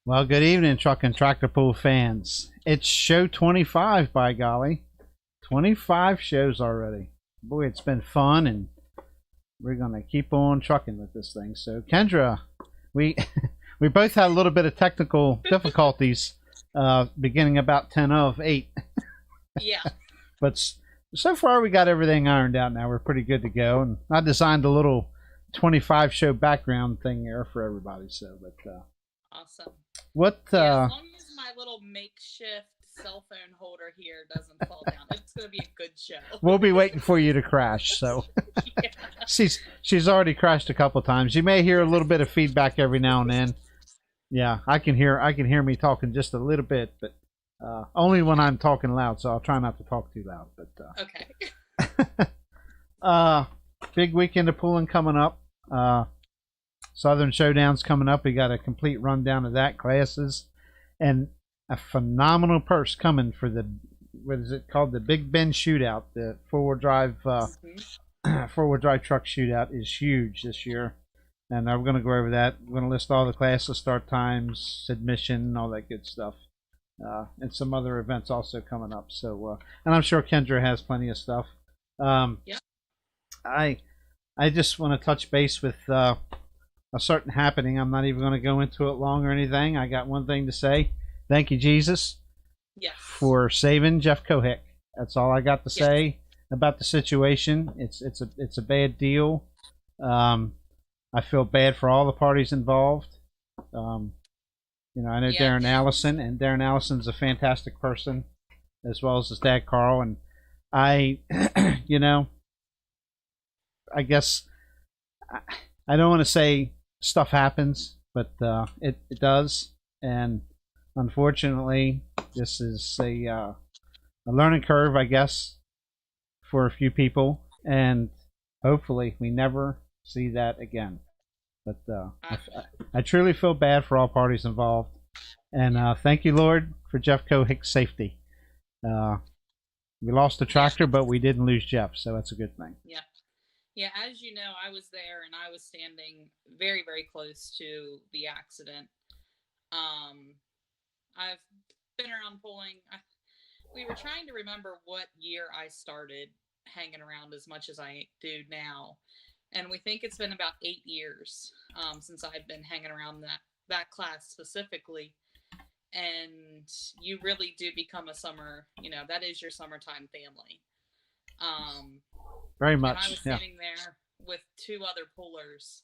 Well, good evening, truck and tractor pull fans. It's show 25, by golly. 25 shows already. Boy, it's been fun, and we're going to keep on trucking with this thing. So, Kendra, we we both had a little bit of technical difficulties beginning about 10 of 8. Yeah. But so far, we got everything ironed out now. We're pretty good to go. And I designed a little 25 show background thing there for everybody. So, but Awesome. what? Yeah, as long as my little makeshift cell phone holder here doesn't fall down, it's going to be a good show. We'll be waiting for you to crash. So Yeah. she's already crashed a couple times. You may hear a little bit of feedback every now and then. Yeah, I can hear me talking just a little bit, but only when I'm talking loud. So I'll try not to talk too loud. But Okay. big weekend of pulling coming up. Southern Showdown's coming up. We got a complete rundown of that, classes, and a phenomenal purse coming for the, what is it called, the Big Bend Shootout. The four-wheel drive truck shootout is huge this year, and we're going to go over that. We're going to list all the classes, start times, admission, all that good stuff, and some other events also coming up. So, and I'm sure Kendra has plenty of stuff. Yeah. I just want to touch base with a certain happening. I'm not even going to go into it long or anything. I got one thing to say. Thank you, Jesus, Yes. for saving Jeff Kohick. That's all I got to say about the situation. It's a bad deal. I feel bad for all the parties involved. I know Darren Allison, and Darren Allison's a fantastic person, as well as his dad Carl. And I, I guess I don't want to say stuff happens, but it does. And unfortunately, this is a learning curve, I guess, for a few people. And hopefully we never see that again. But I truly feel bad for all parties involved. And thank you, Lord, for Jeff Kohick's safety. We lost the tractor, but we didn't lose Jeff, so that's a good thing. Yeah. Yeah, as you know, I was there and I was standing very, very close to the accident. I've been around pulling. We were trying to remember what year I started hanging around as much as I do now. And we think it's been about 8 years since I've been hanging around that class specifically. And you really do become a summer, that is your summertime family. Very much. And I was sitting there with 2 other pullers,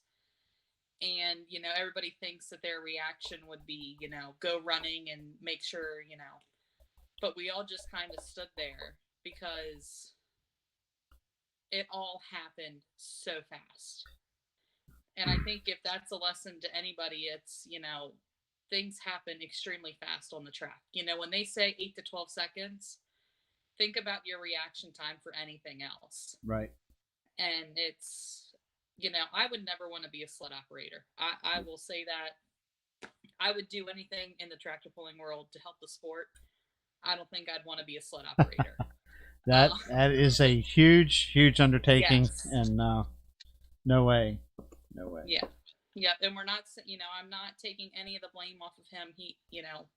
and everybody thinks that their reaction would be, go running and make sure, but we all just kind of stood there because it all happened so fast. And I think if that's a lesson to anybody, it's, things happen extremely fast on the track. When they say 8 to 12 seconds, think about your reaction time for anything else. Right. And it's, I would never want to be a sled operator. I will say that I would do anything in the tractor pulling world to help the sport. I don't think I'd want to be a sled operator. That is a huge undertaking. Yes. And no way. Yeah, and we're not, I'm not taking any of the blame off of him. He,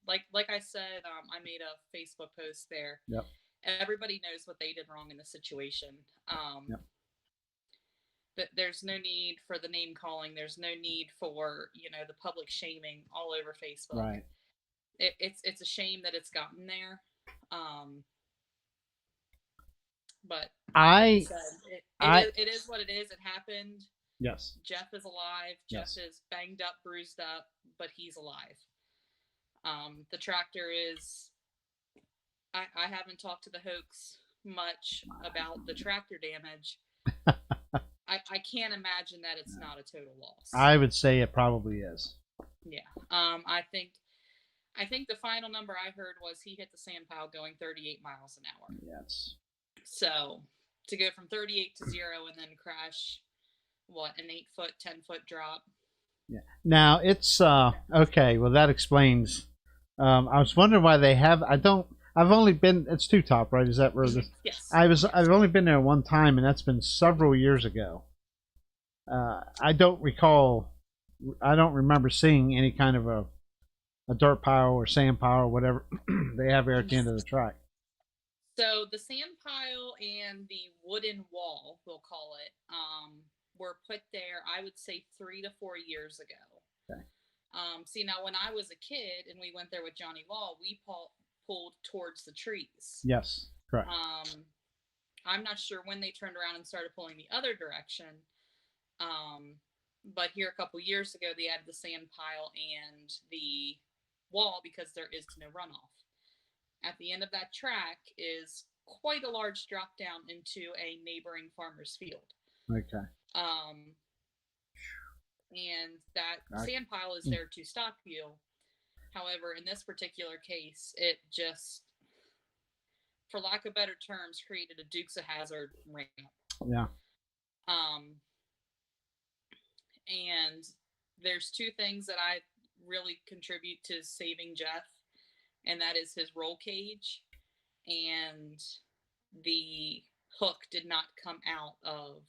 like I said, I made a Facebook post there. Yep. Everybody knows what they did wrong in the situation. Yep. But there's no need for the name calling. There's no need for, the public shaming all over Facebook. Right. It's a shame that it's gotten there. But it is what it is. It happened. Yes. Jeff is alive. Yes. Jeff is banged up, bruised up, but he's alive. The tractor is. I haven't talked to the Hoax much about the tractor damage. I can't imagine that it's not a total loss. I would say it probably is. Yeah. I think the final number I heard was he hit the sand pile going 38 miles an hour. Yes. So to go from 38 to 0 and then crash, an 8-foot, 10-foot drop. Yeah. Now it's okay. Well, that explains. I was wondering why they have. I've only been. It's Two Top, right? Is that where this? Yes. I've only been there one time, and that's been several years ago. I don't recall. I don't remember seeing any kind of a dirt pile or sand pile or whatever they have there at the end of the track? So the sand pile and the wooden wall, we'll call it, were put there, I would say 3 to 4 years ago. Okay. See, now when I was a kid and we went there with Johnny Law, we pulled towards the trees. Yes, correct. I'm not sure when they turned around and started pulling the other direction. But here a couple years ago, they added the sand pile and the wall because there is no runoff. At the end of that track is quite a large drop down into a neighboring farmer's field. Okay. And that sand pile is there to stop you. However, in this particular case, it just, for lack of better terms, created a Dukes of Hazzard ramp. Yeah. And there's two things that I really contribute to saving Jeff, and that is his roll cage, and the hook did not come out of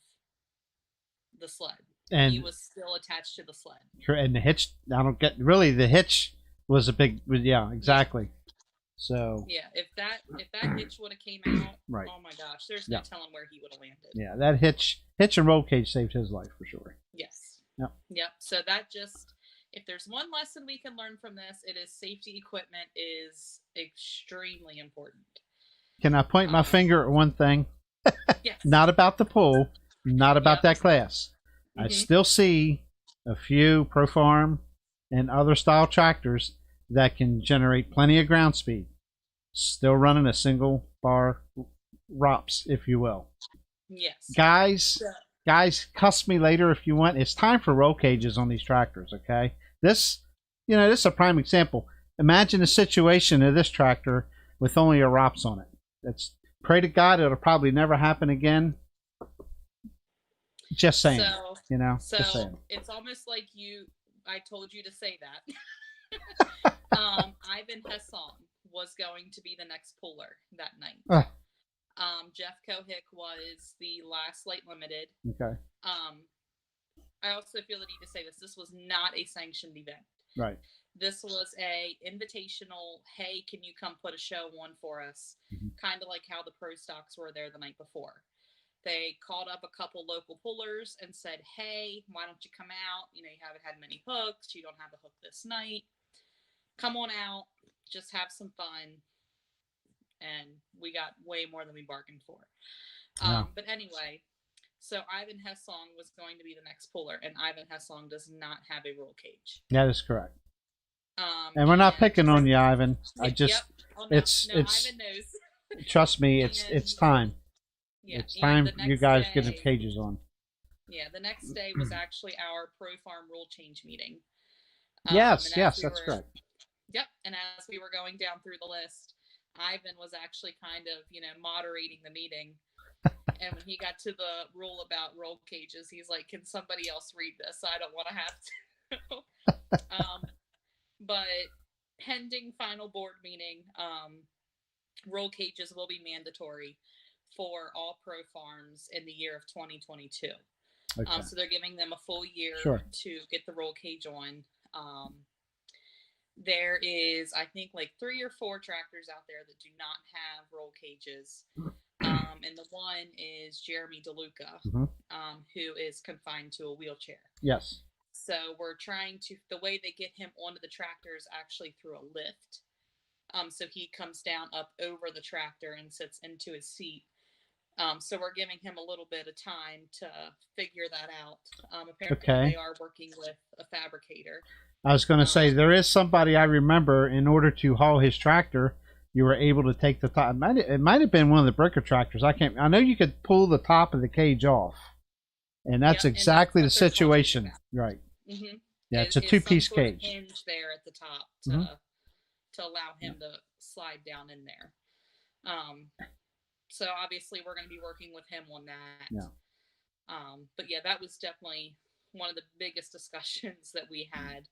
the sled. And he was still attached to the sled. And the hitch, I don't get, really the hitch was a big, yeah, exactly. So yeah, if that hitch would have came out, right. Oh my gosh, there's no telling where he would have landed. Yeah, that hitch and roll cage saved his life for sure. Yes. Yep. So that just, if there's one lesson we can learn from this, it is safety equipment is extremely important. Can I point my finger at one thing? Yes. Not about the pool, not about that class. I still see a few Pro Farm and other style tractors that can generate plenty of ground speed, still running a single bar ROPS, if you will. Yes. Guys, cuss me later if you want. It's time for roll cages on these tractors, okay? This is a prime example. Imagine the situation of this tractor with only a ROPS on it. Pray to God it'll probably never happen again. Just saying. So just saying. It's almost like I told you to say that. Ivan Hessong was going to be the next puller that night. Jeff Kohick was the last late limited. Okay. I also feel the need to say this. This was not a sanctioned event. Right. This was a invitational, hey, can you come put a show on for us? Kind of like how the pro stocks were there the night before. They called up a couple local pullers and said, hey, why don't you come out? You haven't had many hooks. You don't have a hook this night. Come on out. Just have some fun. And we got way more than we bargained for. But anyway, so Ivan Hessong was going to be the next puller, and Ivan Hessong does not have a roll cage. That is correct. And we're not picking on you, Ivan. It's Ivan knows. Trust me, it's time. Yeah, it's time you guys get the cages on. Yeah, the next day was actually our Pro Farm rule change meeting. Yes, that's correct. Yep, and as we were going down through the list, Ivan was actually kind of, moderating the meeting. And when he got to the rule about roll cages, he's like, can somebody else read this? I don't want to have to. But pending final board meeting, roll cages will be mandatory for all pro farms in the year of 2022. Okay. So they're giving them a full year to get the roll cage on. There is, I think, like 3 or 4 tractors out there that do not have roll cages. And the one is Jeremy DeLuca, who is confined to a wheelchair. Yes. So we're trying to, the way they get him onto the tractor is actually through a lift. So he comes down up over the tractor and sits into his seat. So we're giving him a little bit of time to figure that out. Apparently they are working with a fabricator. I was going to say, there is somebody I remember, in order to haul his tractor, you were able to take the top. It might have been one of the breaker tractors. I know you could pull the top of the cage off. And that's exactly the situation. Right. Mm-hmm. Yeah, it's a 2-piece cage. Hinge there at the top to allow him to slide down in there. So obviously we're going to be working with him on that. Yeah. But yeah, that was definitely one of the biggest discussions that we had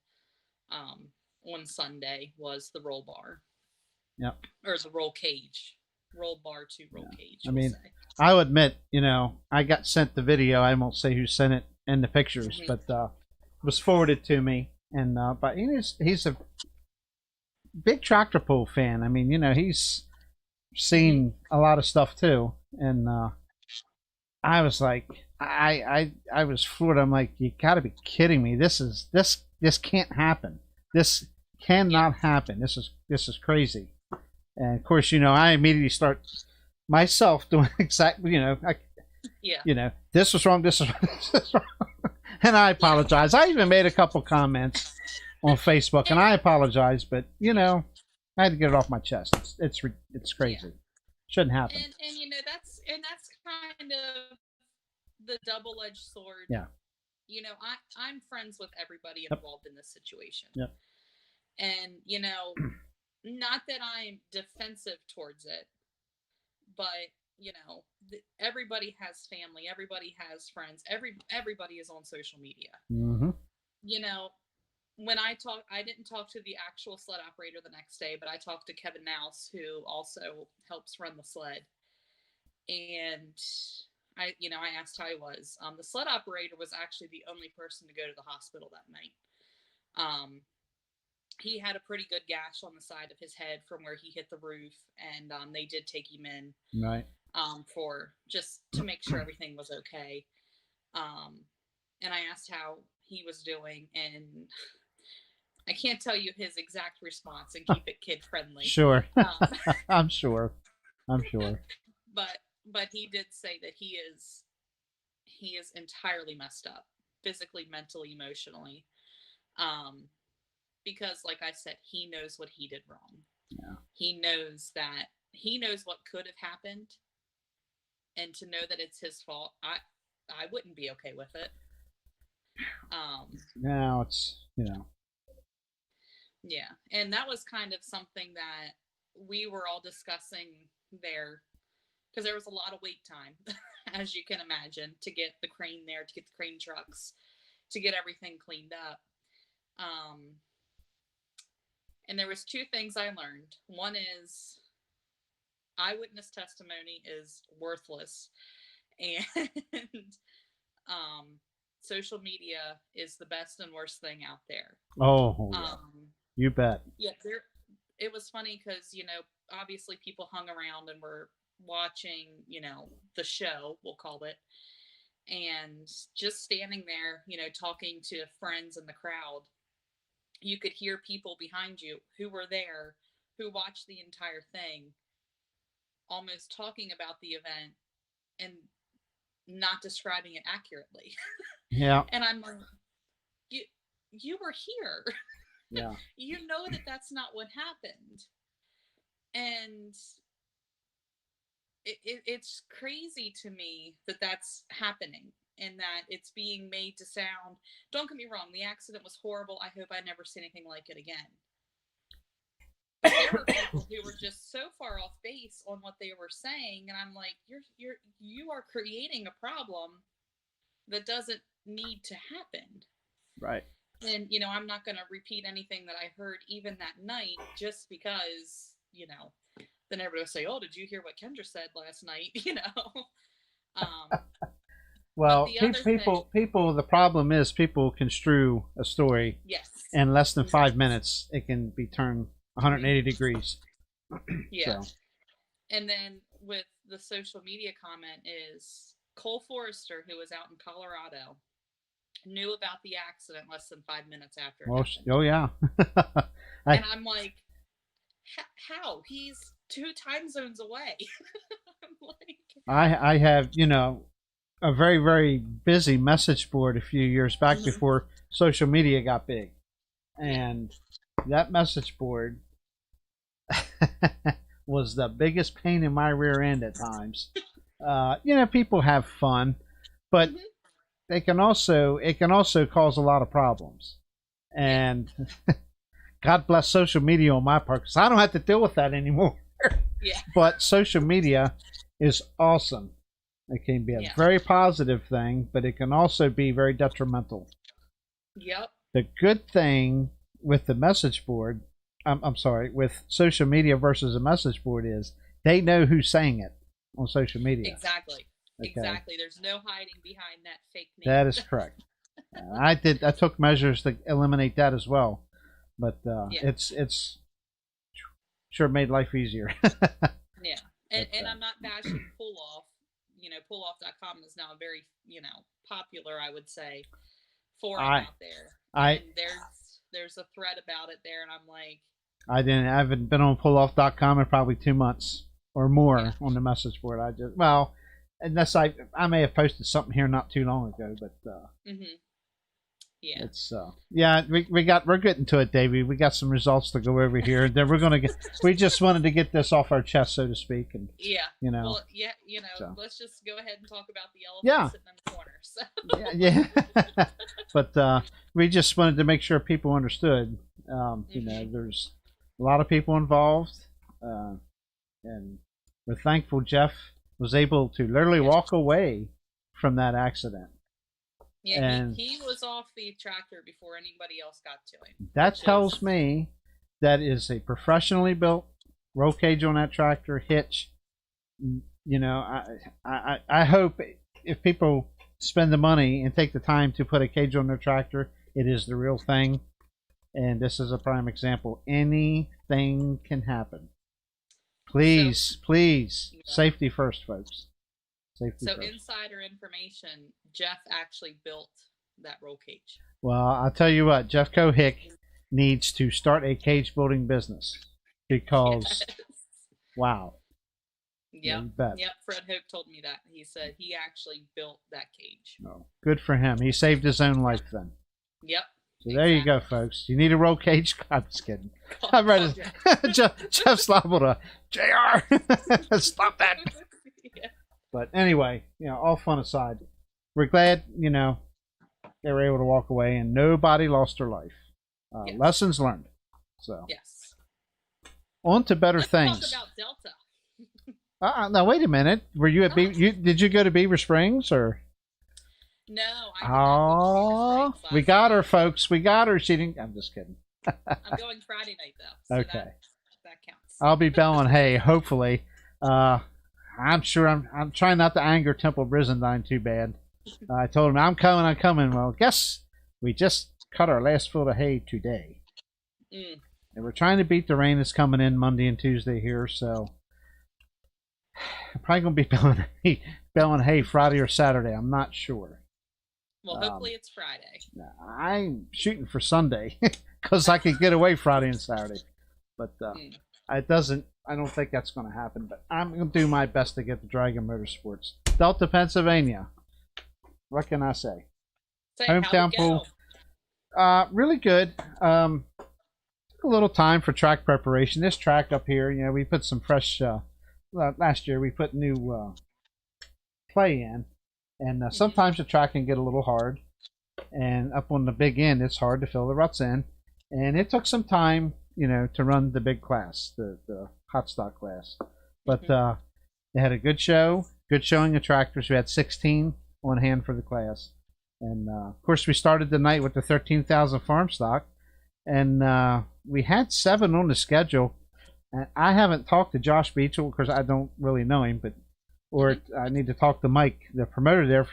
on Sunday was the roll bar. Yep. Or the roll cage. Roll bar to roll cage. I mean, I'll admit, I got sent the video. I won't say who sent it and the pictures, but it was forwarded to me. And but he's big tractor pull fan. I mean, he's seen a lot of stuff too, and I was like, I was floored. I'm like, you got to be kidding me. This can't happen. This cannot happen. This is crazy. And of course, I immediately start myself doing exactly, this was wrong. This is wrong. And I apologize. I even made a couple comments on Facebook, and I apologize, but I had to get it off my chest. It's crazy. Shouldn't happen. And that's kind of the double-edged sword. Yeah. I'm friends with everybody involved in this situation. Yep. And not that I'm defensive towards it, but everybody has family, everybody has friends, everybody is on social media. Mm-hmm. When I didn't talk to the actual sled operator the next day, but I talked to Kevin Mouse, who also helps run the sled. And I asked how he was. The sled operator was actually the only person to go to the hospital that night. He had a pretty good gash on the side of his head from where he hit the roof, and they did take him in. Right. For just to make sure everything was okay. And I asked how he was doing, and I can't tell you his exact response and keep it kid friendly. Sure. I'm sure. But he did say that he is entirely messed up, physically, mentally, emotionally. Because like I said, he knows what he did wrong. Yeah. He knows what could have happened. And to know that it's his fault, I wouldn't be okay with it. Now it's, Yeah, and that was kind of something that we were all discussing there, because there was a lot of wait time, as you can imagine, to get the crane there, to get the crane trucks, to get everything cleaned up. And there was two things I learned. One is eyewitness testimony is worthless, and social media is the best and worst thing out there. Oh, yeah. You bet. Yeah, it was funny because, obviously people hung around and were watching, the show, we'll call it, and just standing there, talking to friends in the crowd, you could hear people behind you who were there, who watched the entire thing, almost talking about the event and not describing it accurately. Yeah. And I'm like, you were here. Yeah. You know that that's not what happened. And it's crazy to me that that's happening, and that it's being made to sound, don't get me wrong, the accident was horrible. I hope I never see anything like it again. But there were people who were just so far off base on what they were saying, and I'm like, you are creating a problem that doesn't need to happen. Right. And I'm not going to repeat anything that I heard even that night, just because then everybody will say, "Oh, did you hear what Kendra said last night?" Well, people. The problem is people construe a story. Yes. In less than 5 minutes, it can be turned 180 degrees. Yeah. So. And then with the social media comment is Cole Forrester, who was out in Colorado, knew about the accident less than 5 minutes after it happened. Oh, yeah. And I'm like, how? He's 2 time zones away. I'm like, I have, a very, very busy message board a few years back before social media got big. And that message board was the biggest pain in my rear end at times. People have fun, but it can also cause a lot of problems. And God bless social media on my part, because I don't have to deal with that anymore. Yeah. But social media is awesome. It can be a very positive thing, but it can also be very detrimental. Yep. The good thing with the message board, with social media versus a message board is they know who's saying it on social media. Exactly. Okay. Exactly. There's no hiding behind that fake name. That is correct. I took measures to eliminate that as well. But it's sure made life easier. Yeah. And I'm not bashing pull off. Pulloff.com is now very, popular, I would say, forum I out there. I And there's a thread about it there, and I'm like, I haven't been on pulloff.com in probably 2 months or more on the message board. Unless I may have posted something here not too long ago, but yeah. it's we're getting to it, Davey. We got some results to go over here. Then we just wanted to get this off our chest, so to speak, and Well, let's just go ahead and talk about the elephant sitting in the corner. So. Yeah. But we just wanted to make sure people understood. There's a lot of people involved, and we're thankful Jeff was able to literally walk away from that accident. Yeah, and he was off the tractor before anybody else got to him. That tells me that is a professionally built roll cage on that tractor, hitch. I hope if people spend the money and take the time to put a cage on their tractor, it is the real thing. And this is a prime example. Anything can happen. Please, safety first, folks. Safety first. Insider information, Jeff actually built that roll cage. Well, I'll tell you what, Jeff Kohick needs to start a cage building business because, wow. Yep. Fred Hope told me that. He said he actually built that cage. Oh, good for him. He saved his own life then. Yep. So there you go, folks. You need a roll cage? I'm just kidding. I'm ready. Jeff's liable to, JR, stop that. Yeah. But anyway, all fun aside, we're glad, they were able to walk away and nobody lost their life. Yes. Lessons learned. So yes. On to better things. Let's talk about Delta. Now wait a minute. Were you at did you go to Beaver Springs or? No. Oh, we got her, folks. We got her. She didn't. I'm just kidding. I'm going Friday night though. So okay. That counts. I'll be belling hay. Hopefully. I'm sure I'm trying not to anger Temple Brizendine too bad. I told him I'm coming. Well, guess we just cut our last foot of hay today. And we're trying to beat the rain that's coming in Monday and Tuesday here, so I'm probably going to be belling hay Friday or Saturday. I'm not sure. Well, hopefully it's Friday. I'm shooting for Sunday because I could get away Friday and Saturday. But it doesn't. I don't think that's going to happen. But I'm going to do my best to get the Dragon Motorsports. Delta, Pennsylvania. What can I say? Hometown pool. Really good. A little time for track preparation. This track up here, we put some fresh. Last year we put new clay in, and sometimes the track can get a little hard. And up on the big end, it's hard to fill the ruts in. And it took some time, to run the big class, the hot stock class. But they had a good showing of tractors. We had 16 on hand for the class. And, of course, we started the night with the 13,000 farm stock. And we had 7 on the schedule. And I haven't talked to Josh Beachel because I don't really know him. Or I need to talk to Mike, the promoter there.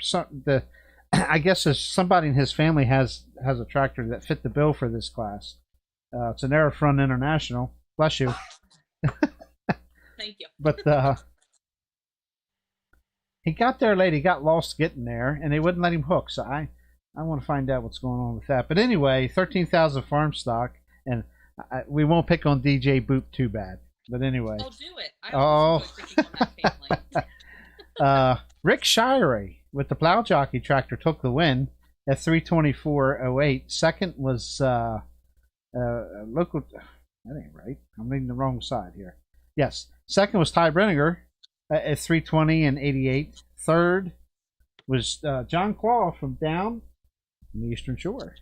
I guess somebody in his family has a tractor that fit the bill for this class. It's an Aerofront International. Bless you. Thank you. But he got there late. He got lost getting there, and they wouldn't let him hook. So I want to find out what's going on with that. But anyway, 13,000 farm stock, and we won't pick on DJ Boop too bad. But anyway. Oh, do it. I always enjoy picking on that family. Rick Shirey with the plow jockey tractor took the win at 324.08. Second was local. That ain't right. I'm reading the wrong side here. Yes. Second was Ty Brenninger at 320.88. Third was John Claw from down from the Eastern Shore.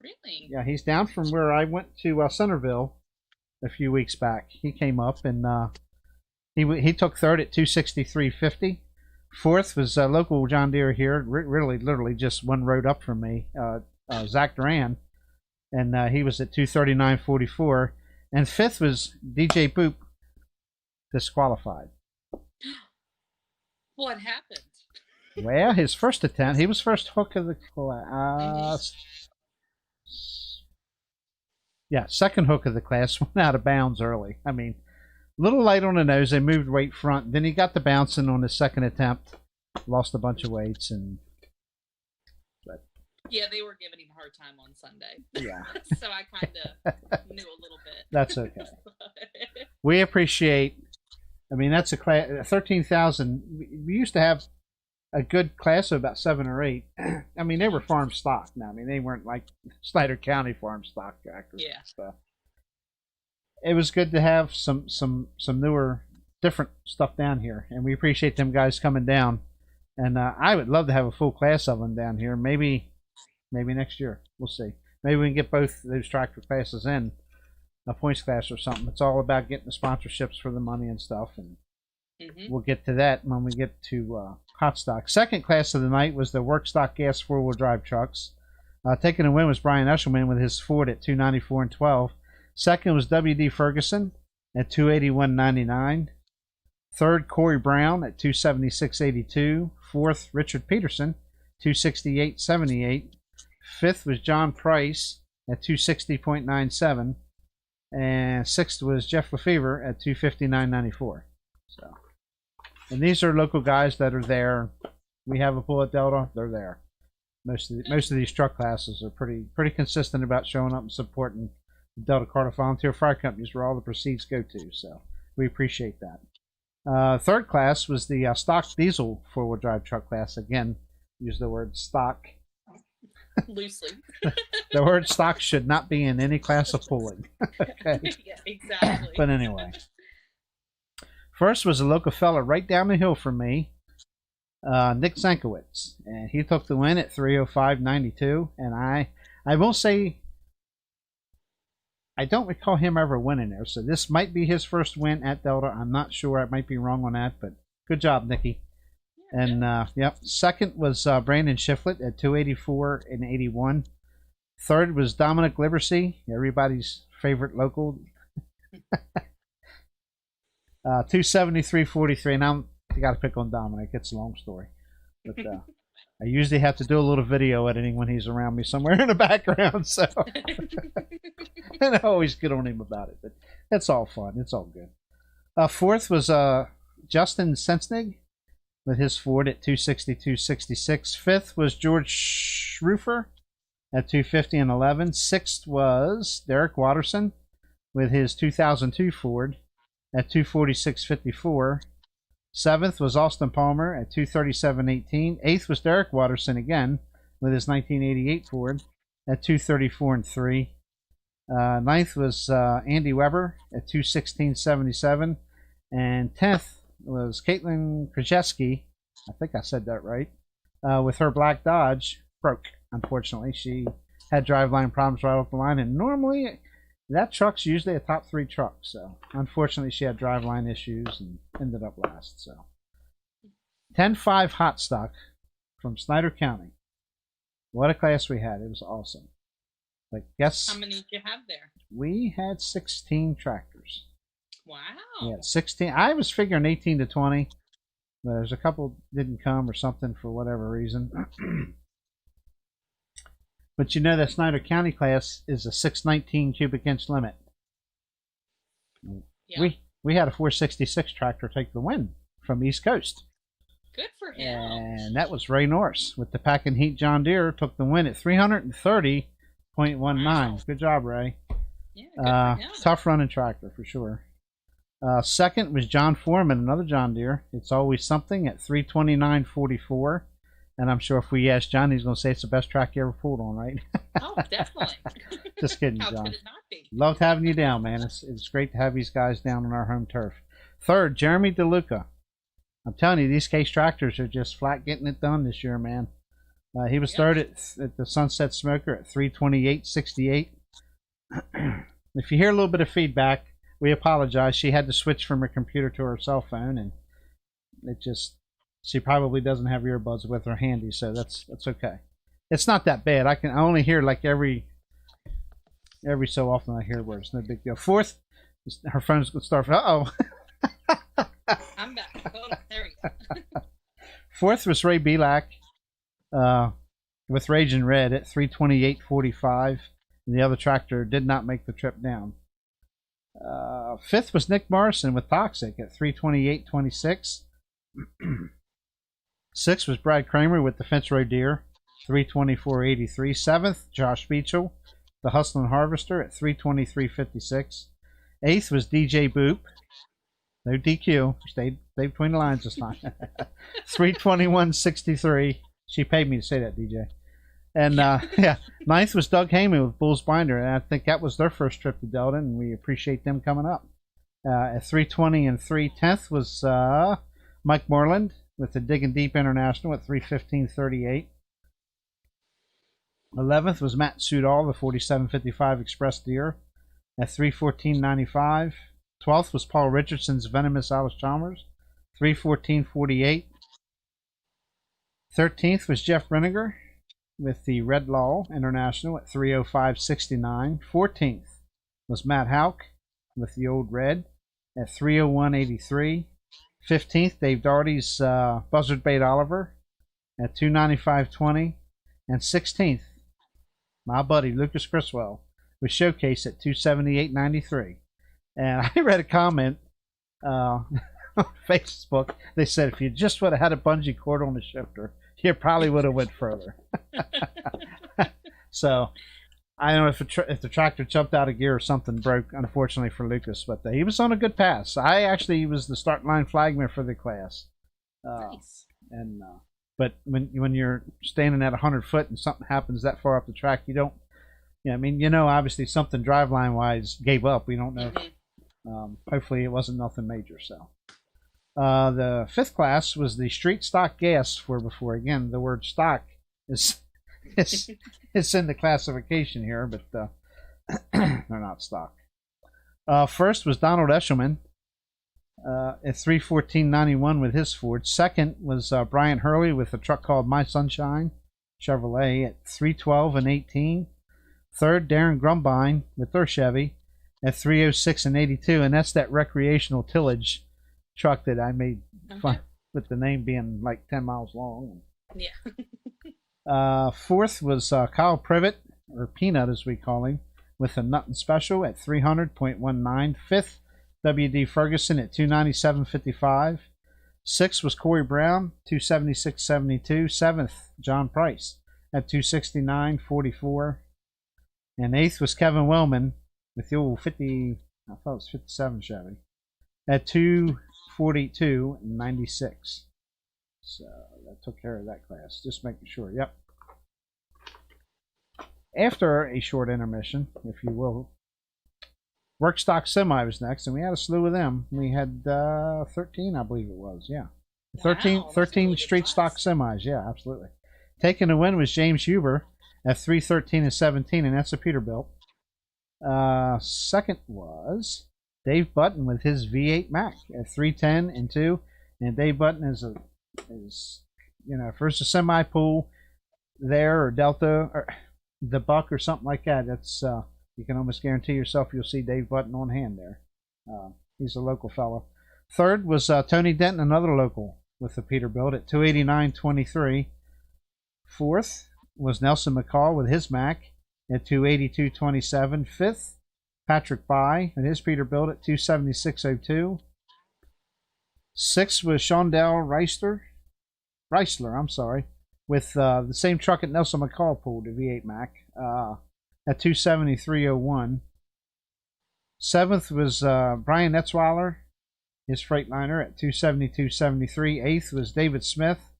Really? Yeah, he's down from where I went to Centerville a few weeks back. He came up and he took third at 263.50. Fourth was local John Deere here, really literally just one road up from me, Zach Duran, and he was at 239.44. And fifth was DJ Boop, disqualified. What happened? Well, his first attempt, he was first hook of the class. Yeah, second hook of the class went out of bounds early. I mean, a little light on the nose. They moved weight front. Then he got the bouncing on his second attempt. Lost a bunch of weights and. Yeah, they were giving him a hard time on Sunday. Yeah. So I kind of knew a little bit. That's okay. We appreciate. I mean, that's a class. 13,000. We used to have a good class of about 7 or 8. I mean, they were farm stock. Now, I mean, they weren't like Snyder County farm stock tractors. Yeah. So it was good to have some newer, different stuff down here, and we appreciate them guys coming down. And I would love to have a full class of them down here. Maybe next year. We'll see. Maybe we can get both those tractor classes in a points class or something. It's all about getting the sponsorships for the money and stuff, and we'll get to that when we get to hot stock. Second class of the night was the work stock gas 4-wheel drive trucks. Taking the win was Brian Eshelman with his Ford at 294 and 12. Second was W.D. Ferguson at 281.99. Third, Corey Brown at 276.82. Fourth, Richard Peterson, 268.78. Fifth was John Price at 260.97. And sixth was Jeff Lefevre at 259.94. So, and these are local guys that are there. We have a pull at Delta, they're there. Most of these truck classes are pretty consistent about showing up and supporting the Delta Carter Volunteer Fire Companies, where all the proceeds go to. So we appreciate that. Third class was the stock diesel 4-wheel drive truck class. Again, use the word stock loosely. The word stock should not be in any class of pulling. Okay. Yeah, exactly. But anyway, first was a local fella right down the hill from me, Nick Zankowitz, and he took the win at 305.92. And I will say, I don't recall him ever winning there, so this might be his first win at Delta. I'm not sure. I might be wrong on that, but good job, Nicky. And yep, second was Brandon Shiflett at 284 and 81. Third was Dominic Libercy, everybody's favorite local, 273.43. Now I got to pick on Dominic. It's a long story, but I usually have to do a little video editing when he's around me somewhere in the background, so and I always get on him about it. But that's all fun. It's all good. Fourth was Justin Sensnig with his Ford at 262.66. Fifth was George Schrufer at 250 and 11. Sixth was Derek Watterson with his 2002 Ford at 246.54. Seventh was Austin Palmer at 237.18. Eighth was Derek Watterson again with his 1988 Ford at 234 and 3. Ninth was Andy Weber at 216.77. And 10th was Caitlin Krajewski, I think I said that right, with her black Dodge. Broke, unfortunately. She had driveline problems right off the line, and normally that truck's usually a top 3 truck, so unfortunately she had driveline issues and ended up last. So 10.5 hot stock from Snyder County. What a class we had. It was awesome. But guess how many did you have there? We had 16 tractors. Wow. Yeah, 16. I was figuring 18 to 20. But there's a couple didn't come or something for whatever reason. But you know that Snyder County class is a 619 cubic inch limit. Yeah. We had a 466 tractor take the win from East Coast. Good for him. And that was Ray Norris with the Pack and Heat John Deere, took the win at 330.19. Wow. Good job, Ray. Yeah, good for him. Tough running tractor for sure. Second was John Foreman, another John Deere. It's always something at 329.44. And I'm sure if we ask John, he's going to say it's the best track you ever pulled on, right? Oh, definitely. Just kidding, How John. could it not be? Loved having you down, man. It's great to have these guys down on our home turf. Third, Jeremy DeLuca. I'm telling you, these Case tractors are just flat getting it done this year, man. He was third at the Sunset Smoker at 328.68. If you hear a little bit of feedback, we apologize. She had to switch from her computer to her cell phone, and she probably doesn't have earbuds with her handy, so that's okay. It's not that bad. I only hear like every so often I hear words. No big deal. Fourth, her phone's going to start. I'm back. Oh, there we go. Fourth was Ray Belak with Raging Red at 328.45. and the other tractor did not make the trip down. Fifth was Nick Morrison with Toxic at 3:28.26. Sixth was Brad Kramer with the Fence Row Deer, 3:24.83. Seventh, Josh Beechel, the Hustlin' Harvester at 3:23.56. Eighth was DJ Boop. No DQ. Stayed between the lines this time. 3:21.63. She paid me to say that, DJ. And ninth was Doug Heyman with Bulls Binder, and I think that was their first trip to Delta, and we appreciate them coming up. At 3:20 and 3/10 was Mike Moreland with the Digging Deep International at 3:15.38. 11th was Matt Sudall, the 4755 Express Deer at 3:14.95. 12th was Paul Richardson's Venomous Alice Chalmers, 3:14.48. 13th was Jeff Reniger with the Red Law International at 3:05.69. 14th was Matt Hauk with the Old Red at 3:01.83. 15th, Dave Doherty's Buzzard Bait Oliver at 2:95.20. And 16th, my buddy Lucas Criswell was showcased at 2:78.93. And I read a comment on Facebook. They said, if you just would have had a bungee cord on the shifter, you probably would have went further. So I don't know if the tractor jumped out of gear or something broke, unfortunately for Lucas, but he was on a good pass. I actually was the start line flagman for the class. Nice. And but when you're standing at 100 foot and something happens that far up the track, you don't. Yeah, I mean, obviously something driveline wise gave up. We don't know. Hopefully it wasn't nothing major. So the fifth class was the street stock gas for before. Again, the word stock is it's in the classification here, but they're not stock. First was Donald Eshelman at 3:14.91 with his Ford. Second was Brian Hurley with a truck called My Sunshine Chevrolet at 3:12.18. Third, Darren Grumbine with their Chevy at 3:06.82, and that's that recreational tillage truck that I made fun with the name being like 10 miles long. Yeah. Fourth was Kyle Privet, or Peanut as we call him, with a Nuttin' Special at 300.19. Fifth, W.D. Ferguson at 297.55. Sixth was Corey Brown, 276.72. Seventh, John Price at 269.44. And eighth was Kevin Wellman with the old 50, I thought it was 57 Chevy, at 242.96. So that took care of that class. Just making sure. Yep. After a short intermission, if you will, Work Stock Semi was next, and we had a slew of them. We had 13, I believe it was. Yeah. 13 really street stock semis. Yeah, absolutely. Taking the win was James Huber at 3:13.17, and that's a Peterbilt. Second was Dave Button with his V8 Mac at 3:10.2, and Dave Button is if there's a semi pool there or Delta or the Buck or something like that, that's you can almost guarantee yourself you'll see Dave Button on hand there. He's a local fellow. Third was Tony Denton, another local with the Peterbilt at 289.23. Fourth was Nelson McCall with his Mac at 282.27. Fifth, Patrick By and his Peterbilt at 276.02. Sixth was Shondell Reisler, with the same truck that Nelson McCall pulled, the V8 Mac, at 273.01. Seventh was Brian Etzweiler, his Freightliner at 272.73. Eighth was David Smith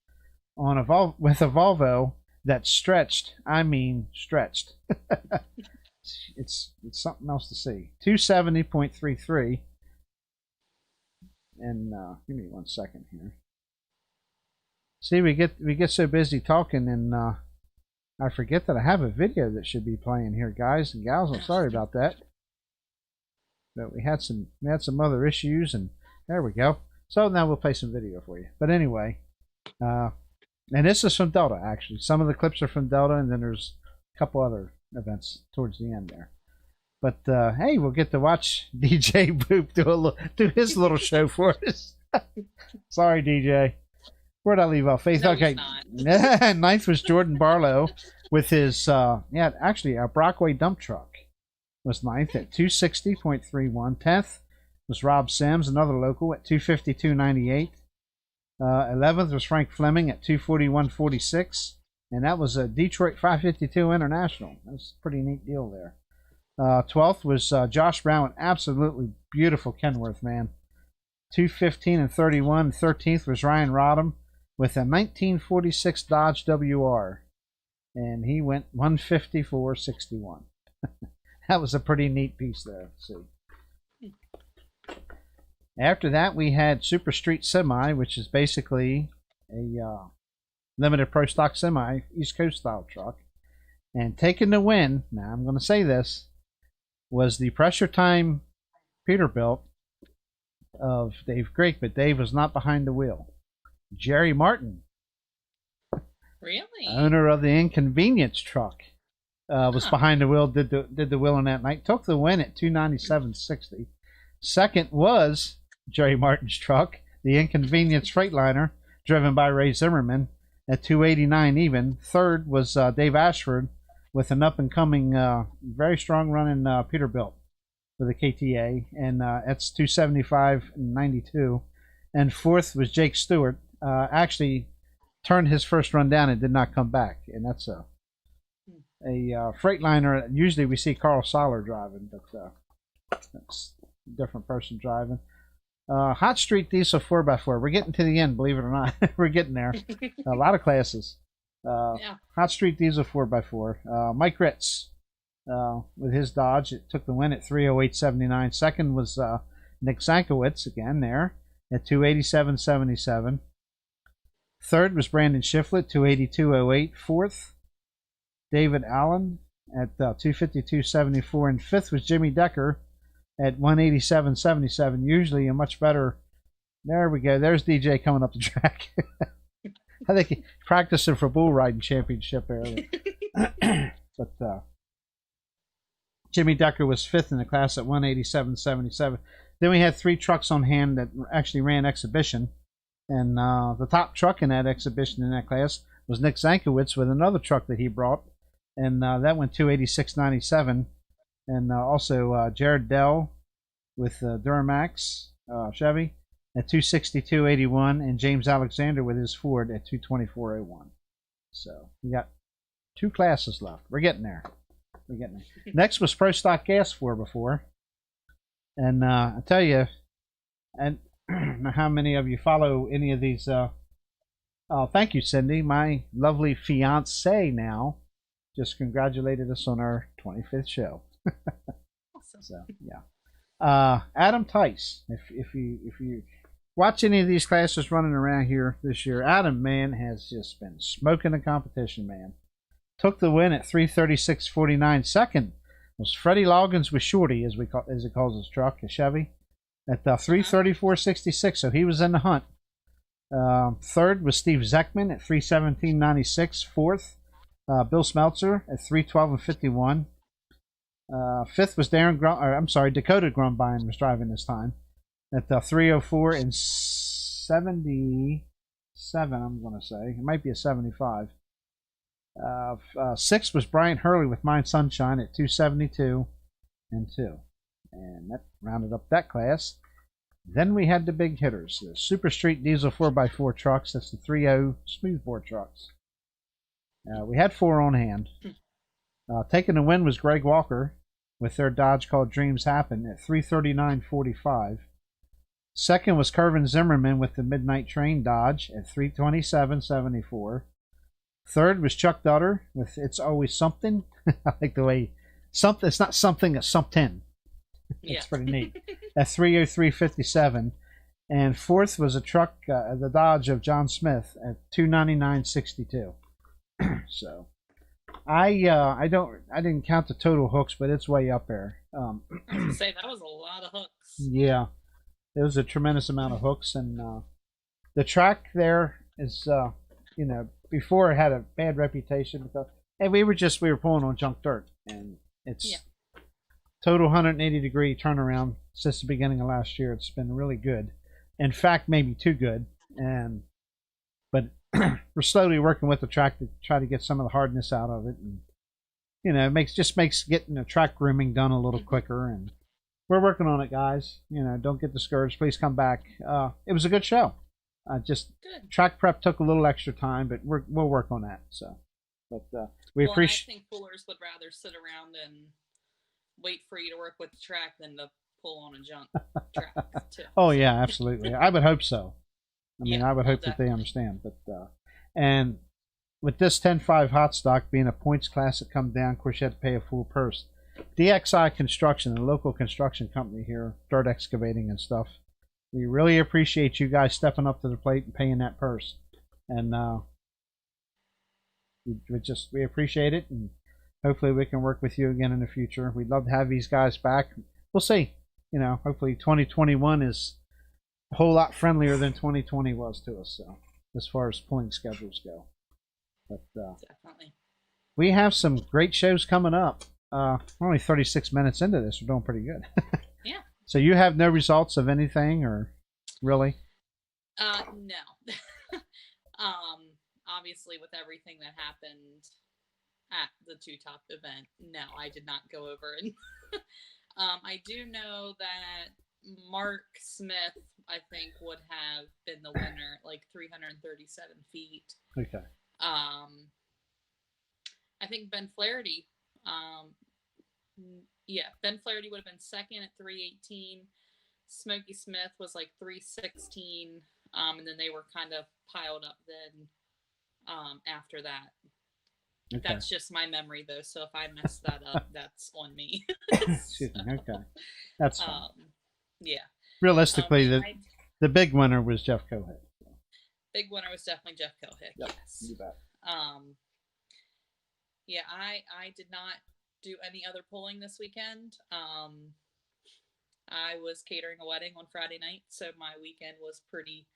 with a Volvo that stretched. I mean, stretched. it's something else to see. 270.33. And give me 1 second here. See, we get so busy talking, and I forget that I have a video that should be playing here, guys and gals. I'm sorry about that. But we had some other issues, and there we go. So now we'll play some video for you. But anyway, and this is from Delta, actually. Some of the clips are from Delta, and then there's a couple other events towards the end there. But hey, we'll get to watch DJ Boop do his little show for us. Sorry, DJ. Where'd I leave off? Faith? No, Okay. he's not. Ninth was Jordan Barlow with his actually a Brockway dump truck was ninth at 260.31. 10th was Rob Sims, another local, at 252.98. 11th was Frank Fleming at 241.46, and that was a Detroit 552 International. That's a pretty neat deal there. 12th was Josh Brown, an absolutely beautiful Kenworth, man. 215.31. 13th was Ryan Rodham with a 1946 Dodge WR, and he went 154.61. That was a pretty neat piece there. See. After that, we had Super Street Semi, which is basically a limited pro stock semi, East Coast style truck. And taking the win, now I'm going to say this, was the Pressure Time Peterbilt of Dave Greek, but Dave was not behind the wheel. Jerry Martin, Really? owner of the Inconvenience truck, was behind the wheel, did the wheeling that night, took the win at 297.60. Second was Jerry Martin's truck, the Inconvenience Freightliner, driven by Ray Zimmerman, at 289 even. Third was Dave Ashford with an up-and-coming, very strong-running Peterbilt with a KTA, and that's 275.92. And fourth was Jake Stewart. Actually turned his first run down and did not come back, and that's a Freightliner. Usually we see Carl Soller driving, but that's a different person driving. Hot Street Diesel 4x4. We're getting to the end, believe it or not. We're getting there. A lot of classes. Yeah. Hot Street Diesel 4x4. Mike Ritz with his Dodge. It took the win at 308.79. Second was Nick Zankowitz, again there, at 287.77. Third was Brandon Shiflett, 282.08. Fourth, David Allen at 252.74. And fifth was Jimmy Decker at 187.77. Usually a much better. There we go. There's DJ coming up the track. I think he practicing for bull riding championship earlier. But Jimmy Decker was fifth in the class at 187.77. Then we had three trucks on hand that actually ran exhibition. And the top truck in that exhibition in that class was Nick Zankowitz with another truck that he brought. And that went 286.97. And also Jared Dell with Duramax Chevy at 262.81, and James Alexander with his Ford at 224.01. So we got two classes left. We're getting there. Next was Pro Stock Gas 4x4. And I tell you, and how many of you follow any of these? Thank you, Cindy. My lovely fiance now just congratulated us on our 25th show. Awesome. So yeah, Adam Tice. If you watch any of these classes running around here this year, Adam, man, has just been smoking the competition, man. Took the win at 336.49. Second was Freddie Loggins with Shorty, as he calls his truck, a Chevy, at 334.66. So he was in the hunt. Third was Steve Zeckman at 317.96. Fourth, Bill Smeltzer at 312.51. Fifth was Dakota Grumbine was driving this time at 304 and 77. I'm going to say it might be a 75. Sixth was Brian Hurley with Mine Sunshine at 272 and 2, and that rounded up that class. Then we had the big hitters, the Super Street Diesel 4x4 trucks. That's the 3.0 smoothbore trucks. We had four on hand. Taking the win was Greg Walker with their Dodge called Dreams Happen at 339.45. Second was Kervin Zimmerman with the Midnight Train Dodge at 327.74. Third was Chuck Dutter with It's Always Something. I like the way something. It's not something. It's something. It's pretty neat. At 303.57. And fourth was a truck, the Dodge of John Smith at 299.62. So. I didn't count the total hooks, but it's way up there. I was gonna say that was a lot of hooks. Yeah, it was a tremendous amount of hooks, and the track there is, before it had a bad reputation because, and we were pulling on junk dirt, and it's total 180-degree turnaround since the beginning of last year. It's been really good. In fact, maybe too good, but we're slowly working with the track to try to get some of the hardness out of it, and it makes getting the track grooming done a little quicker. And we're working on it, guys. Don't get discouraged. Please come back. It was a good show. Just Good. track prep took a little extra time, but we'll work on that. So, but we appreciate. I think pullers would rather sit around and wait for you to work with the track than to pull on a junk track too. Oh yeah, absolutely. I would hope so. I would hope that they definitely. understand. But and with this 10.5 hot stock being a points class that come down, of course you have to pay a full purse. DXI Construction, a local construction company here, dirt excavating and stuff. We really appreciate you guys stepping up to the plate and paying that purse. And we appreciate it, and hopefully we can work with you again in the future. We'd love to have these guys back. We'll see. Hopefully 2021 is a whole lot friendlier than 2020 was to us. So as far as pulling schedules go, but Definitely. we have some great shows coming up. We're only 36 minutes into this. We're doing pretty good. Yeah. So you have no results of anything, or really? No. Obviously, with everything that happened at the Two Top event, no, I did not go over it. I do know that Mark Smith, I think, would have been the winner, like 337 feet. Okay. I think Ben Flaherty, Ben Flaherty would have been second at 318. Smokey Smith was like 316, and then they were kind of piled up then after that. Okay. That's just my memory, though, so if I mess that up, that's on me. Excuse me. Okay. That's fine. Yeah. Realistically, the big winner was Jeff Cohick. Big winner was definitely Jeff Cohick, yep, yes. You bet. Yeah, I did not do any other pulling this weekend. I was catering a wedding on Friday night, so my weekend was pretty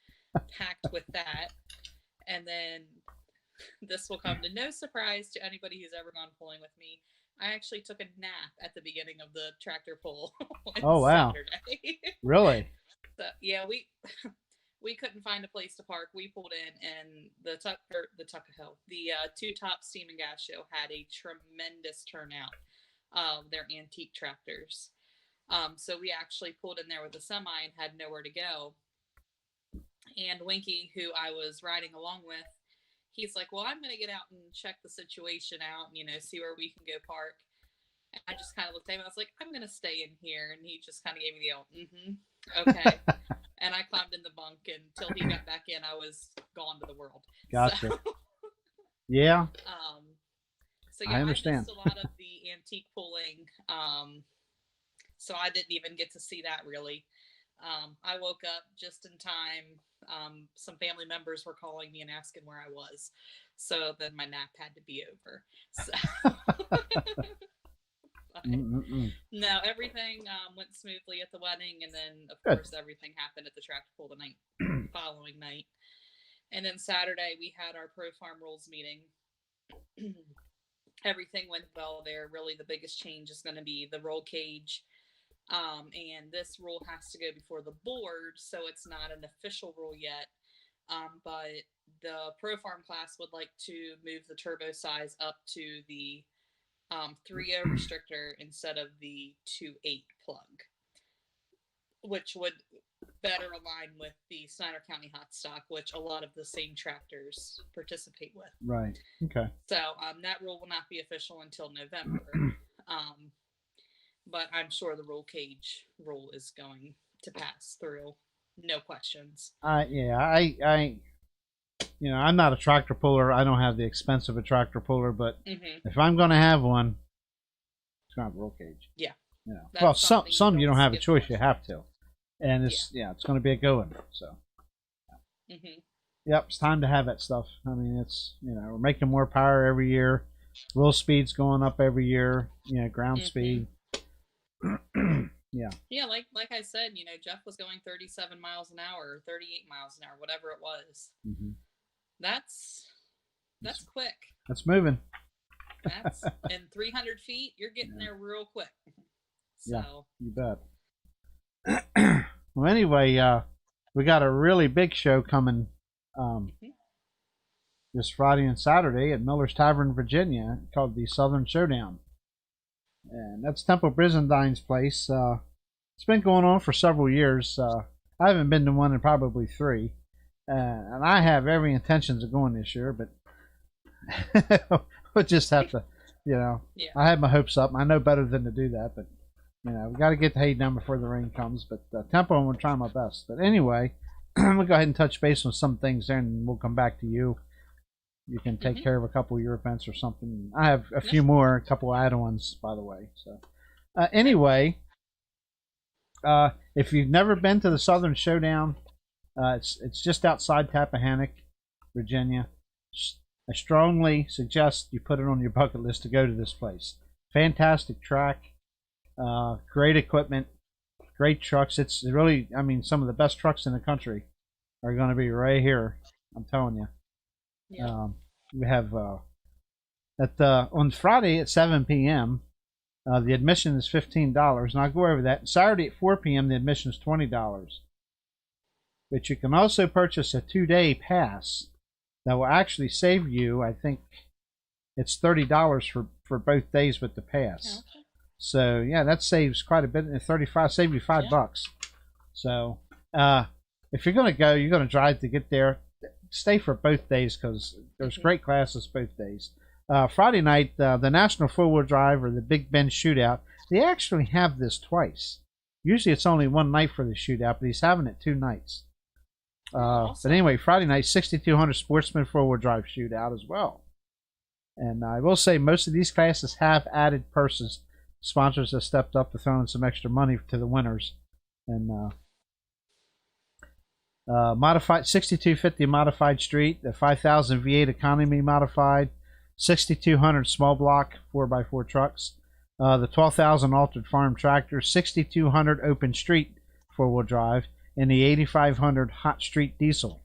packed with that. And then this will come to no surprise to anybody who's ever gone pulling with me. I actually took a nap at the beginning of the tractor pull on Saturday. Really? So, yeah, we couldn't find a place to park. We pulled in, and the Two Top Steam and Gas Show had a tremendous turnout of their antique tractors. So we actually pulled in there with a semi and had nowhere to go. And Winky, who I was riding along with, he's like, well, I'm going to get out and check the situation out and, see where we can go park. And I just kind of looked at him. I was like, I'm going to stay in here. And he just kind of gave me the old, okay. And I climbed in the bunk, and until he got back in, I was gone to the world. Gotcha. So, yeah. So yeah, I understand. I missed a lot of the antique pulling. So I didn't even get to see that really. I woke up just in time. Some family members were calling me and asking where I was. So then my nap had to be over. So. No, everything went smoothly at the wedding, and then of course everything happened at the tractor pull the night following night. And then Saturday we had our Pro Farm Rules meeting. Everything went well there. Really, the biggest change is going to be the roll cage, and this rule has to go before the board, so it's not an official rule yet. But the Pro Farm class would like to move the turbo size up to the 3.0 restrictor instead of the 2.8 plug, which would better align with the Snyder County hot stock, which a lot of the same tractors participate with. Right. Okay. So that rule will not be official until November. But I'm sure the roll cage rule is going to pass through, no questions. I'm not a tractor puller. I don't have the expense of a tractor puller, but if I'm going to have one, it's going to have a roll cage. Yeah. Well, some you don't have a choice; you have to, and it's going to be a going. So. Yep, it's time to have that stuff. I mean, it's we're making more power every year. Wheel speed's going up every year. Ground speed. Yeah, like I said, Jeff was going 37 miles an hour, or 38 miles an hour, whatever it was. That's quick. That's moving. That's in 300 feet. You're getting there real quick. So. Yeah, you bet. Well, anyway, we got a really big show coming this Friday and Saturday at Miller's Tavern, Virginia, called the Southern Showdown. And that's Temple Brisendine's place. It's been going on for several years. I haven't been to one in probably 3. And I have every intentions of going this year, but we'll just have to, Yeah. I have my hopes up. I know better than to do that, but, we got to get the hay done before the rain comes. But Temple, I'm going to try my best. But anyway, we'll go ahead and touch base on some things there, and we'll come back to you. You can take care of a couple of your events or something. I have a few more, a couple add-ons, by the way. So, anyway, if you've never been to the Southern Showdown, it's just outside Tappahannock, Virginia. I strongly suggest you put it on your bucket list to go to this place. Fantastic track, great equipment, great trucks. It's really, some of the best trucks in the country are going to be right here. I'm telling you. Yeah. We have on Friday at 7 p.m. The admission is $15, and I'll go over that. Saturday at 4 p.m. the admission is $20. But you can also purchase a 2-day pass that will actually save you. I think it's $30 for both days with the pass. Okay. So yeah, that saves quite a bit. And $35 save you $5. So if you're going to go, you're going to drive to get there. Stay for both days because there's great classes both days. Friday night, the National 4-Wheel Drive or the Big Bend Shootout, they actually have this twice. Usually it's only one night for the shootout, but he's having it 2 nights. Awesome. But anyway, Friday night, 6,200 Sportsman 4-Wheel Drive Shootout as well. And I will say most of these classes have added purses. Sponsors have stepped up to throw in some extra money to the winners. And modified 6250 modified street, the 5000 V8 economy modified, 6200 small block 4x4 trucks, the 12,000 altered farm tractor, 6200 open street 4-wheel drive, and the 8500 hot street diesel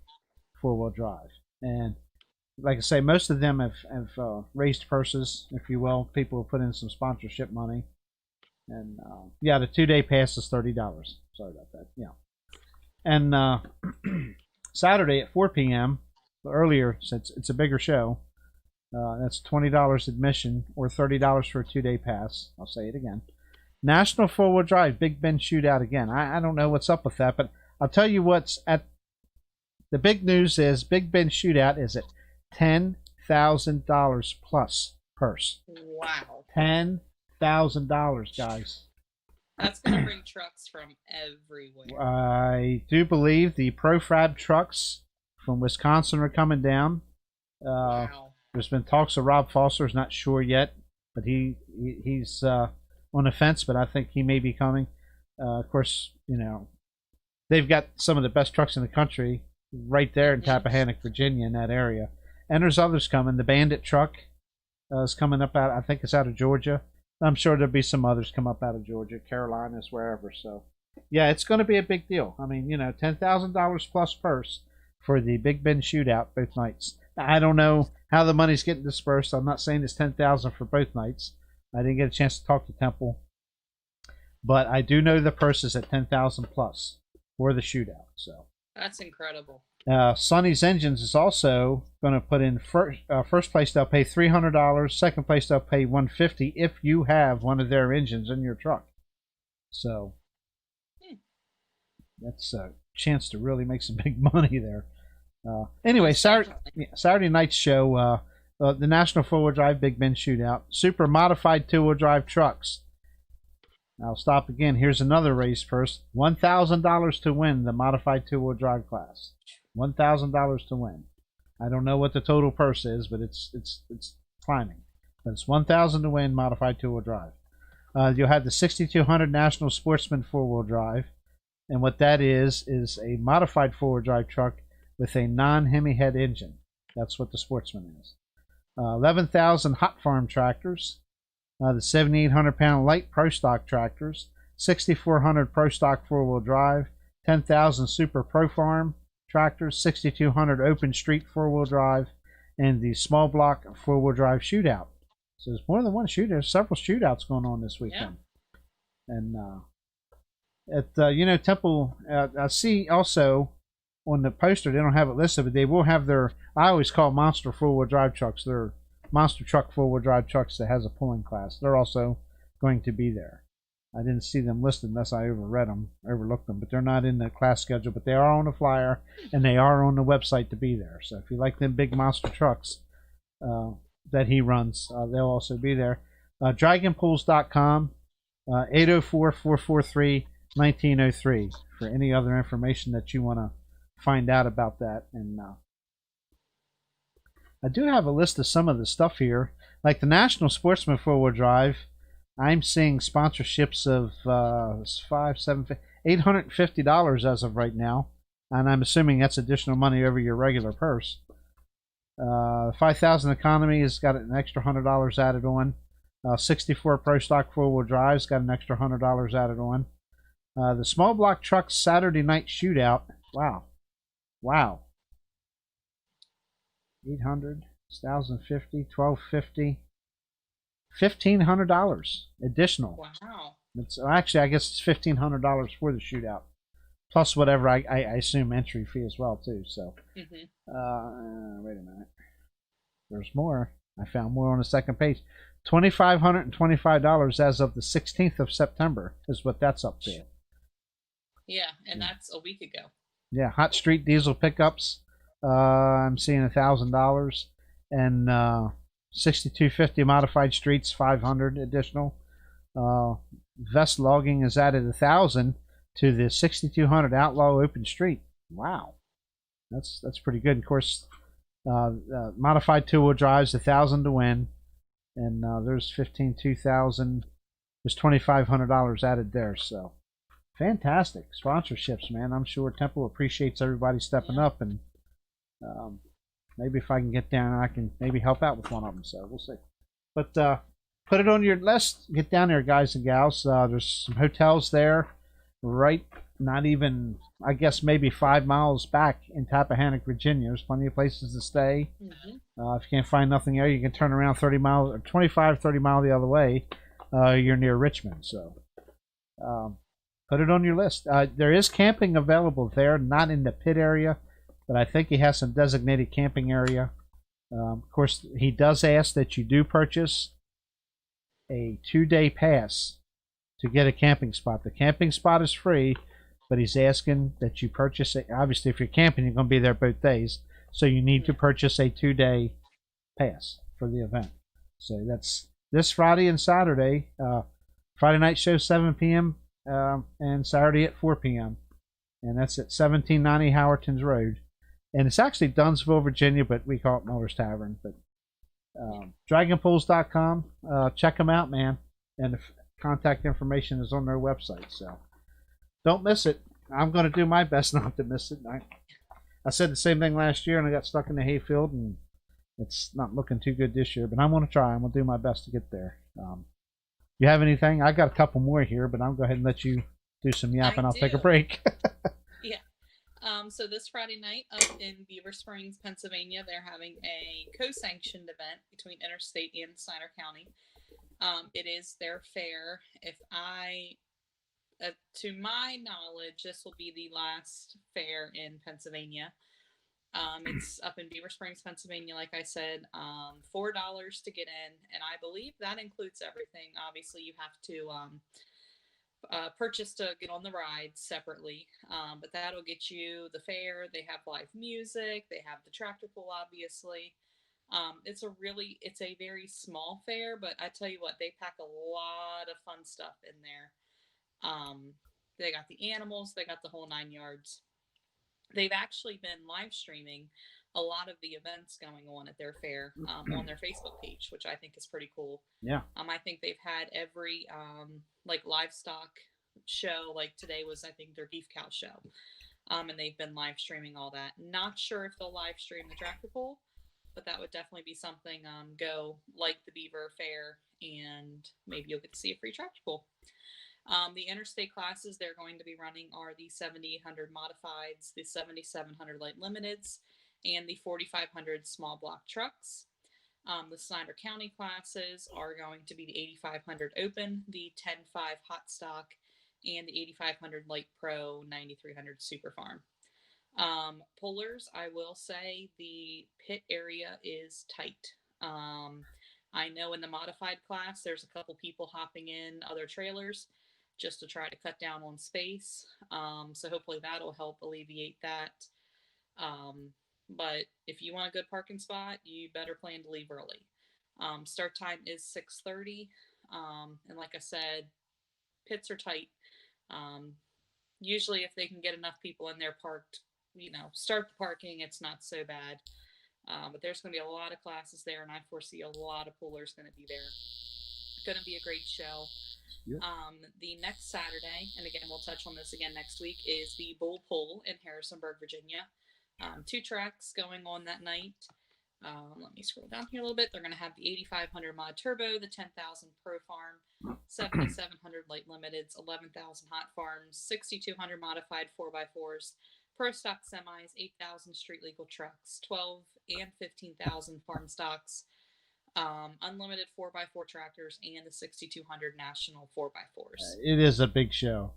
4-wheel drive. And like I say, most of them have raised purses, if you will. People have put in some sponsorship money. And yeah, the 2-day pass is $30. Sorry about that. Yeah. And Saturday at 4 p.m., earlier, since it's a bigger show, that's $20 admission or $30 for a 2-day pass. I'll say it again. National 4-Wheel Drive Big Bend Shootout again. I don't know what's up with that, but I'll tell you what's at the big news is Big Bend Shootout is at $10,000 plus purse. Wow. $10,000, guys. That's going to bring trucks from everywhere. I do believe the Profab trucks from Wisconsin are coming down. Wow. There's been talks of Rob Foster's not sure yet, but he's on the fence, but I think he may be coming. Of course, they've got some of the best trucks in the country right there in Tappahannock, Virginia, in that area. And there's others coming. The Bandit truck is coming up I think it's out of Georgia. I'm sure there'll be some others come up out of Georgia, Carolinas, wherever. So, yeah, it's going to be a big deal. I mean, $10,000 plus purse for the Big Bend Shootout both nights. I don't know how the money's getting dispersed. I'm not saying it's $10,000 for both nights. I didn't get a chance to talk to Temple, but I do know the purse is at $10,000 plus for the shootout. So that's incredible. Sonny's Engines is also going to put in first place. They'll pay $300. Second place they'll pay $150 if you have one of their engines in your truck. So that's a chance to really make some big money there. Anyway, Saturday night's show, the National 4-Wheel Drive Big Bend Shootout, super modified 2-wheel drive trucks. I'll stop again. Here's another race first. $1,000 to win the modified 2-wheel drive class. $1,000 to win. I don't know what the total purse is, but it's climbing. But it's $1,000 to win modified 2-wheel drive. You'll have the 6200 National Sportsman 4-wheel drive, and what that is a modified 4-wheel drive truck with a non-Hemi head engine. That's what the Sportsman is. 11,000 hot farm tractors, the 7,800 pound light pro stock tractors, 6,400 pro stock 4-wheel drive, 10,000 super pro farm tractors, 6,200 open street 4-wheel drive, and the small block 4-wheel drive shootout. So there's more than one shootout. There's several shootouts going on this weekend. Yeah. And at Temple, I see also on the poster they don't have it listed, but they will have their. I always call monster four wheel drive trucks. They're monster truck four wheel drive trucks that has a pulling class. They're also going to be there. I didn't see them listed unless I overlooked them, but they're not in the class schedule. But they are on the flyer and they are on the website to be there. So if you like them big monster trucks that he runs, they'll also be there. Dragonpools.com, 804-443-1903 for any other information that you want to find out about that. And I do have a list of some of the stuff here, like the National Sportsman Four Wheel Drive. I'm seeing sponsorships of $850 as of right now, and I'm assuming that's additional money over your regular purse. 5,000 Economy has got an extra $100 added on. 64 Pro Stock Four Wheel Drive's got an extra $100 added on. The Small Block Trucks Saturday Night Shootout. Wow. 800, 1,050, 1,250, $1,500 additional. Wow. It's actually, I guess it's $1,500 for the shootout, plus whatever I assume entry fee as well too. So, wait a minute. There's more. I found more on the second page. $2,525 as of the 16th of September is what that's up to. Yeah, and that's a week ago. Yeah, Hot Street Diesel pickups. I'm seeing $1,000, and 6250 Modified Streets $500 additional. Vest Logging has added $1,000 to the 6200 Outlaw Open Street. Wow, that's pretty good. Of course, Modified Two Wheel Drives $1,000 to win, and there's 2,000. There's $2,500 added there. So fantastic sponsorships, man. I'm sure Temple appreciates everybody stepping up, and maybe if I can get down, I can maybe help out with one of them. So we'll see. But put it on your list. Get down there, guys and gals. There's some hotels there, right? Not even, I guess, maybe 5 miles back in Tappahannock, Virginia. There's plenty of places to stay. If you can't find nothing there, you can turn around 30 miles or 25, 30 miles the other way. You're near Richmond. So put it on your list. There is camping available there, not in the pit area, but I think he has some designated camping area. Of course, he does ask that you do purchase a 2-day pass to get a camping spot. The camping spot is free, but he's asking that you purchase it. Obviously, if you're camping, you're going to be there both days, so you need to purchase a 2-day pass for the event. So that's this Friday and Saturday. Friday night show 7 p.m. And Saturday at 4 p.m. And that's at 1790 Howerton's Road. And it's actually Dunsville, Virginia, but we call it Miller's Tavern. But dragonpools.com, check them out, man. And the contact information is on their website. So don't miss it. I'm going to do my best not to miss it. I said the same thing last year, and I got stuck in the hayfield, and it's not looking too good this year. But I'm going to try. I'm going to do my best to get there. You have anything? I got a couple more here, but I'll go ahead and let you do some yapping. I'll take a break. Yeah. So this Friday night up in Beaver Springs, Pennsylvania, they're having a co-sanctioned event between Interstate and Snyder County. It is their fair. To my knowledge, this will be the last fair in Pennsylvania. It's up in Beaver Springs, Pennsylvania, like I said, $4 to get in, and I believe that includes everything. Obviously, you have to purchase to get on the rides separately, but that'll get you the fair. They have live music. They have the tractor pull, obviously. It's a very small fair, but I tell you what, they pack a lot of fun stuff in there. They got the animals. They got the whole 9 yards. They've actually been live streaming a lot of the events going on at their fair on their Facebook page, which I think is pretty cool. Yeah. I think they've had every like livestock show. Like today was, I think, their beef cow show, and they've been live streaming all that. Not sure if they'll live stream the tractor pull, but that would definitely be something. Go like the Beaver Fair, and maybe you'll get to see a free tractor pull. The interstate classes they're going to be running are the 7800 modifieds, the 7700 light limiteds, and the 4500 small block trucks. The Snyder County classes are going to be the 8500 open, the 105 hot stock, and the 8500 light pro 9300 super farm. Pullers, I will say the pit area is tight. I know in the modified class, there's a couple people hopping in other trailers just to try to cut down on space. So hopefully that'll help alleviate that. Um, but if you want a good parking spot, you better plan to leave early. Start time is 6:30, and like I said, pits are tight. Um, Usually, if they can get enough people in there parked, start the parking, it's not so bad. But there's going to be a lot of classes there, and I foresee a lot of pullers going to be there. Going to be a great show. Yep. The next Saturday, and again, we'll touch on this again next week, is the Bull Pull in Harrisonburg, Virginia. 2 tracks going on that night. Let me scroll down here a little bit. They're going to have the 8500 Mod Turbo, the 10,000 Pro Farm, 7700 Light Limiteds, 11,000 Hot Farms, 6200 Modified 4x4s, Pro Stock Semis, 8,000 Street Legal Trucks, 12 and 15,000 Farm Stocks, unlimited 4x4 tractors, and the 6200 National 4x4s. It is a big show.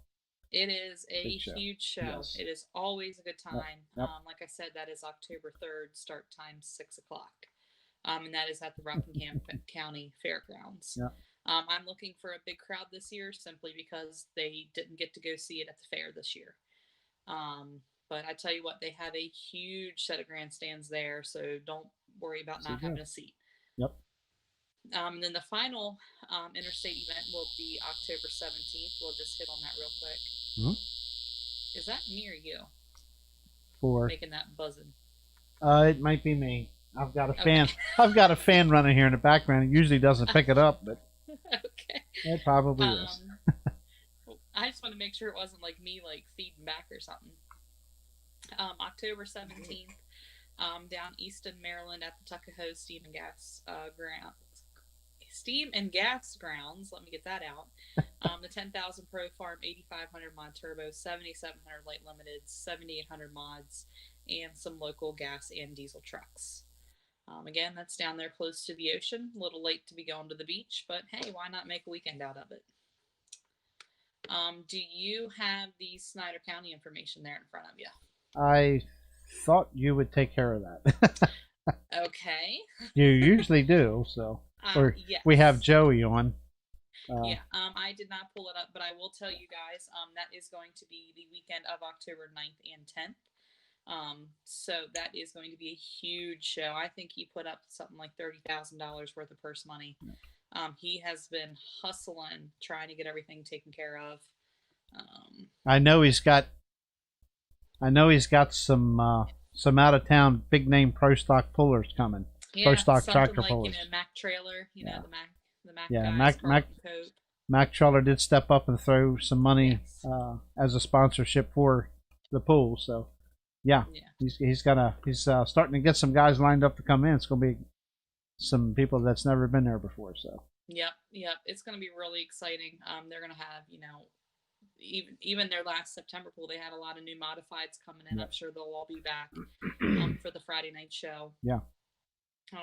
It is a huge show. Yes. It is always a good time. Yep. Like I said, that is October 3rd, start time 6 o'clock. And that is at the Rockingham County Fairgrounds. Yep. I'm looking for a big crowd this year simply because they didn't get to go see it at the fair this year. But I tell you what, they have a huge set of grandstands there, so don't worry about not having a seat. Yep. And then the final interstate event will be October 17th. We'll just hit on that real quick. Mm-hmm. Is that me or you? For making that buzzing? It might be me. I've got a fan. I've got a fan running here in the background. It usually doesn't pick it up, but okay. It probably is. I just want to make sure it wasn't like me, like feeding back or something. October 17th, down Easton, Maryland, at the Tuckahoe Steam and Gas Grounds. Let me get that out. The 10,000 Pro Farm, 8,500 Mod Turbo, 7,700 Light Limiteds, 7,800 Mods, and some local gas and diesel trucks. Again, that's down there close to the ocean. A little late to be going to the beach, but hey, why not make a weekend out of it? Do you have the Snyder County information there in front of you? I thought you would take care of that. Okay. You usually do, so. Or yes. We have Joey on. I did not pull it up, but I will tell you guys that is going to be the weekend of October 9th and 10th. So that is going to be a huge show. I think he put up something like $30,000 worth of purse money. He has been hustling, trying to get everything taken care of. I know he's got some out of town big name pro stock pullers coming. Yeah, pro stock tractor like, pullers. Mac Trailer, the Mac yeah, guys, Mac Trailer did step up and throw some money as a sponsorship for the pool. So he's starting to get some guys lined up to come in. It's going to be some people that's never been there before. So yep, it's going to be really exciting. They're going to have even their last September pool, they had a lot of new modifieds coming in. I'm sure they'll all be back for the Friday night show. Yeah.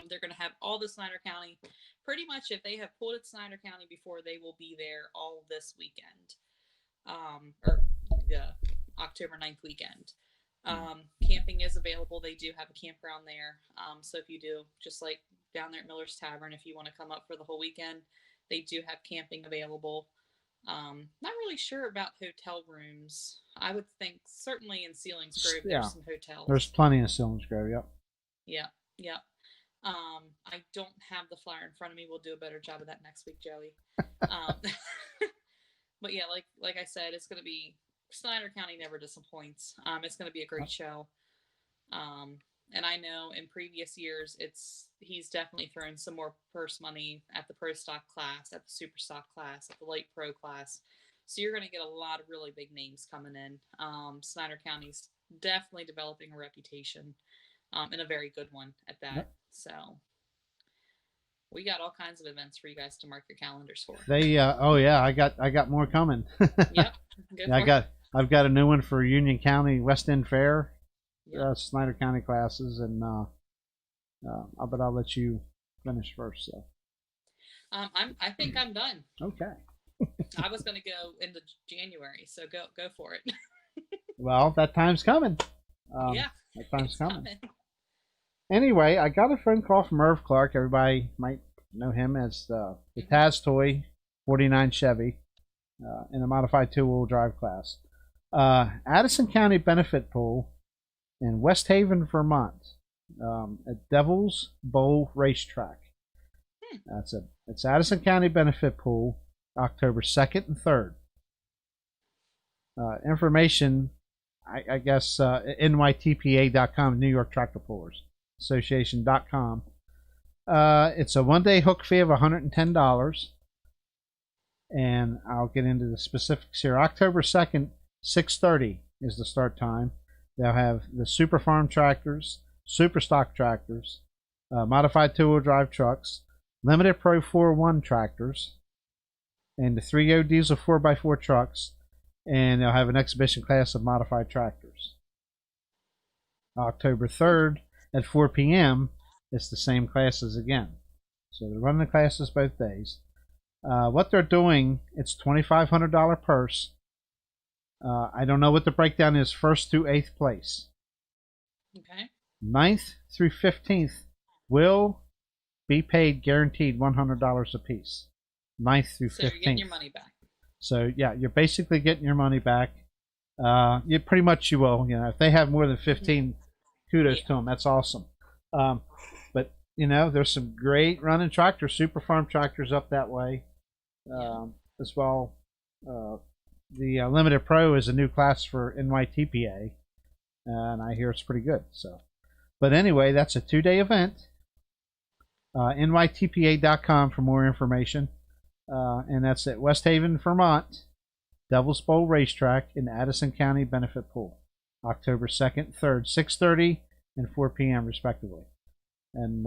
They're going to have all the Snyder County. Pretty much, if they have pulled at Snyder County before, they will be there all this weekend, or the October 9th weekend. Camping is available. They do have a campground there. So if you do, just like down there at Miller's Tavern, if you want to come up for the whole weekend, they do have camping available. Not really sure about hotel rooms. I would think certainly in Selinsgrove there's some hotels. There's plenty in Selinsgrove. Yep. Yeah. I don't have the flyer in front of me. We'll do a better job of that next week, Joey. But yeah, like I said, it's going to be Snyder County never disappoints. It's going to be a great show. And I know in previous years, he's definitely thrown some more purse money at the pro stock class, at the super stock class, at the light pro class. So you're going to get a lot of really big names coming in. Snyder County's definitely developing a reputation, and a very good one at that. Yep. So we got all kinds of events for you guys to mark your calendars for. I got more coming. Yep. I've got a new one for Union County West End Fair. Yep. Snyder County classes, and but I'll let you finish first. So, I think I'm done. Okay. I was going to go into January, so go for it. Well, that time's coming. Yeah, That time's it's coming. coming. Anyway, I got a phone call from Irv Clark. Everybody might know him as the Taz Toy 49 Chevy in a modified two-wheel drive class. Addison County Benefit Pool in West Haven, Vermont, at Devil's Bowl Racetrack. It's Addison County Benefit Pool, October 2nd and 3rd. Information, I guess, nytpa.com, New York Tractor Pullers Association.com. It's a one-day hook fee of $110. And I'll get into the specifics here. October 2nd, 6:30 is the start time. They'll have the Super Farm tractors, Super Stock tractors, modified two-wheel drive trucks, Limited Pro 4-1 tractors, and the 3.0 diesel 4x4 trucks, and they'll have an exhibition class of modified tractors. October 3rd at 4 p.m. it's the same classes again. So they're running the classes both days. What they're doing, it's $2,500 purse. I don't know what the breakdown is, first through 8th place. Okay. 9th through 15th will be paid guaranteed $100 a piece. 9th through 15th. So you're getting your money back. So yeah, you're basically getting your money back. You pretty much you will. You know, if they have more than 15, kudos to them. That's awesome. But you know, there's some great running tractors, Super Farm tractors up that way, as well. The Limited Pro is a new class for NYTPA, and I hear it's pretty good. So, but anyway, that's a 2-day event. NYTPA.com for more information. And that's at West Haven, Vermont, Devil's Bowl Racetrack in Addison County Benefit Pool, October 2nd, 3rd, 6:30 and 4 p.m. respectively. And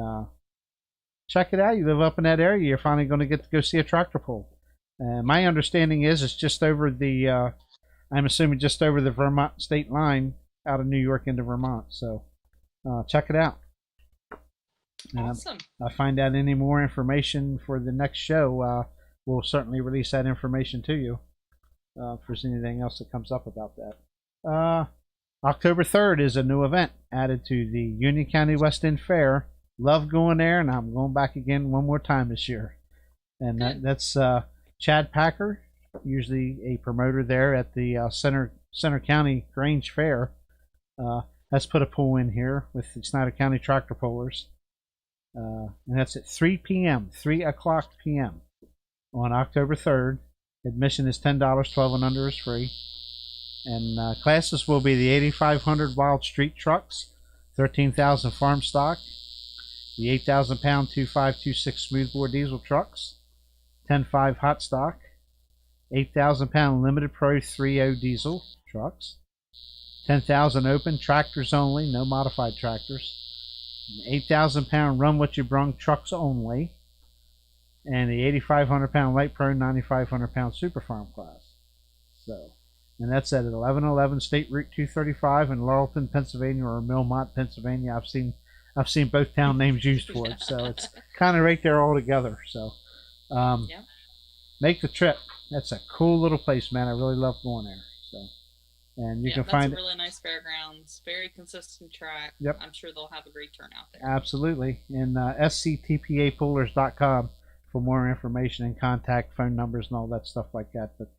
check it out. You live up in that area, you're finally going to get to go see a tractor pull. And my understanding is it's just over the, I'm assuming just over the Vermont state line out of New York into Vermont. So check it out. And Awesome. I find out any more information for the next show. We'll certainly release that information to you if there's anything else that comes up about that. October 3rd is a new event added to the Union County West End Fair. Love going there, and I'm going back again one more time this year. And that's Chad Packer, usually a promoter there at the Center County Grange Fair. Has put a pool in here with the Snyder County Tractor Pullers. And that's at 3 p.m., 3 o'clock p.m. on October 3rd. Admission is $10, 12 and under is free. And classes will be the 8,500 Wild Street trucks, 13,000 farm stock, the 8,000-pound 2526 smoothbore diesel trucks, 10.5 hot stock, 8,000-pound Limited Pro 3.0 diesel trucks, 10,000 open tractors only, no modified tractors, 8,000-pound Run What You Brung trucks only, and the 8,500-pound Light Pro 9,500-pound Super Farm class. So, and that's at 1111 State Route 235 in Laurelton, Pennsylvania, or Millmont, Pennsylvania. I've seen both town names used for it, so it's kind of right there all together. So, make the trip. That's a cool little place, man. I really love going there. So, and you can find it. Really nice fairgrounds, very consistent track. Yep. I'm sure they'll have a great turnout there. Absolutely. And sctpapullers.com for more information and contact phone numbers and all that stuff like that. But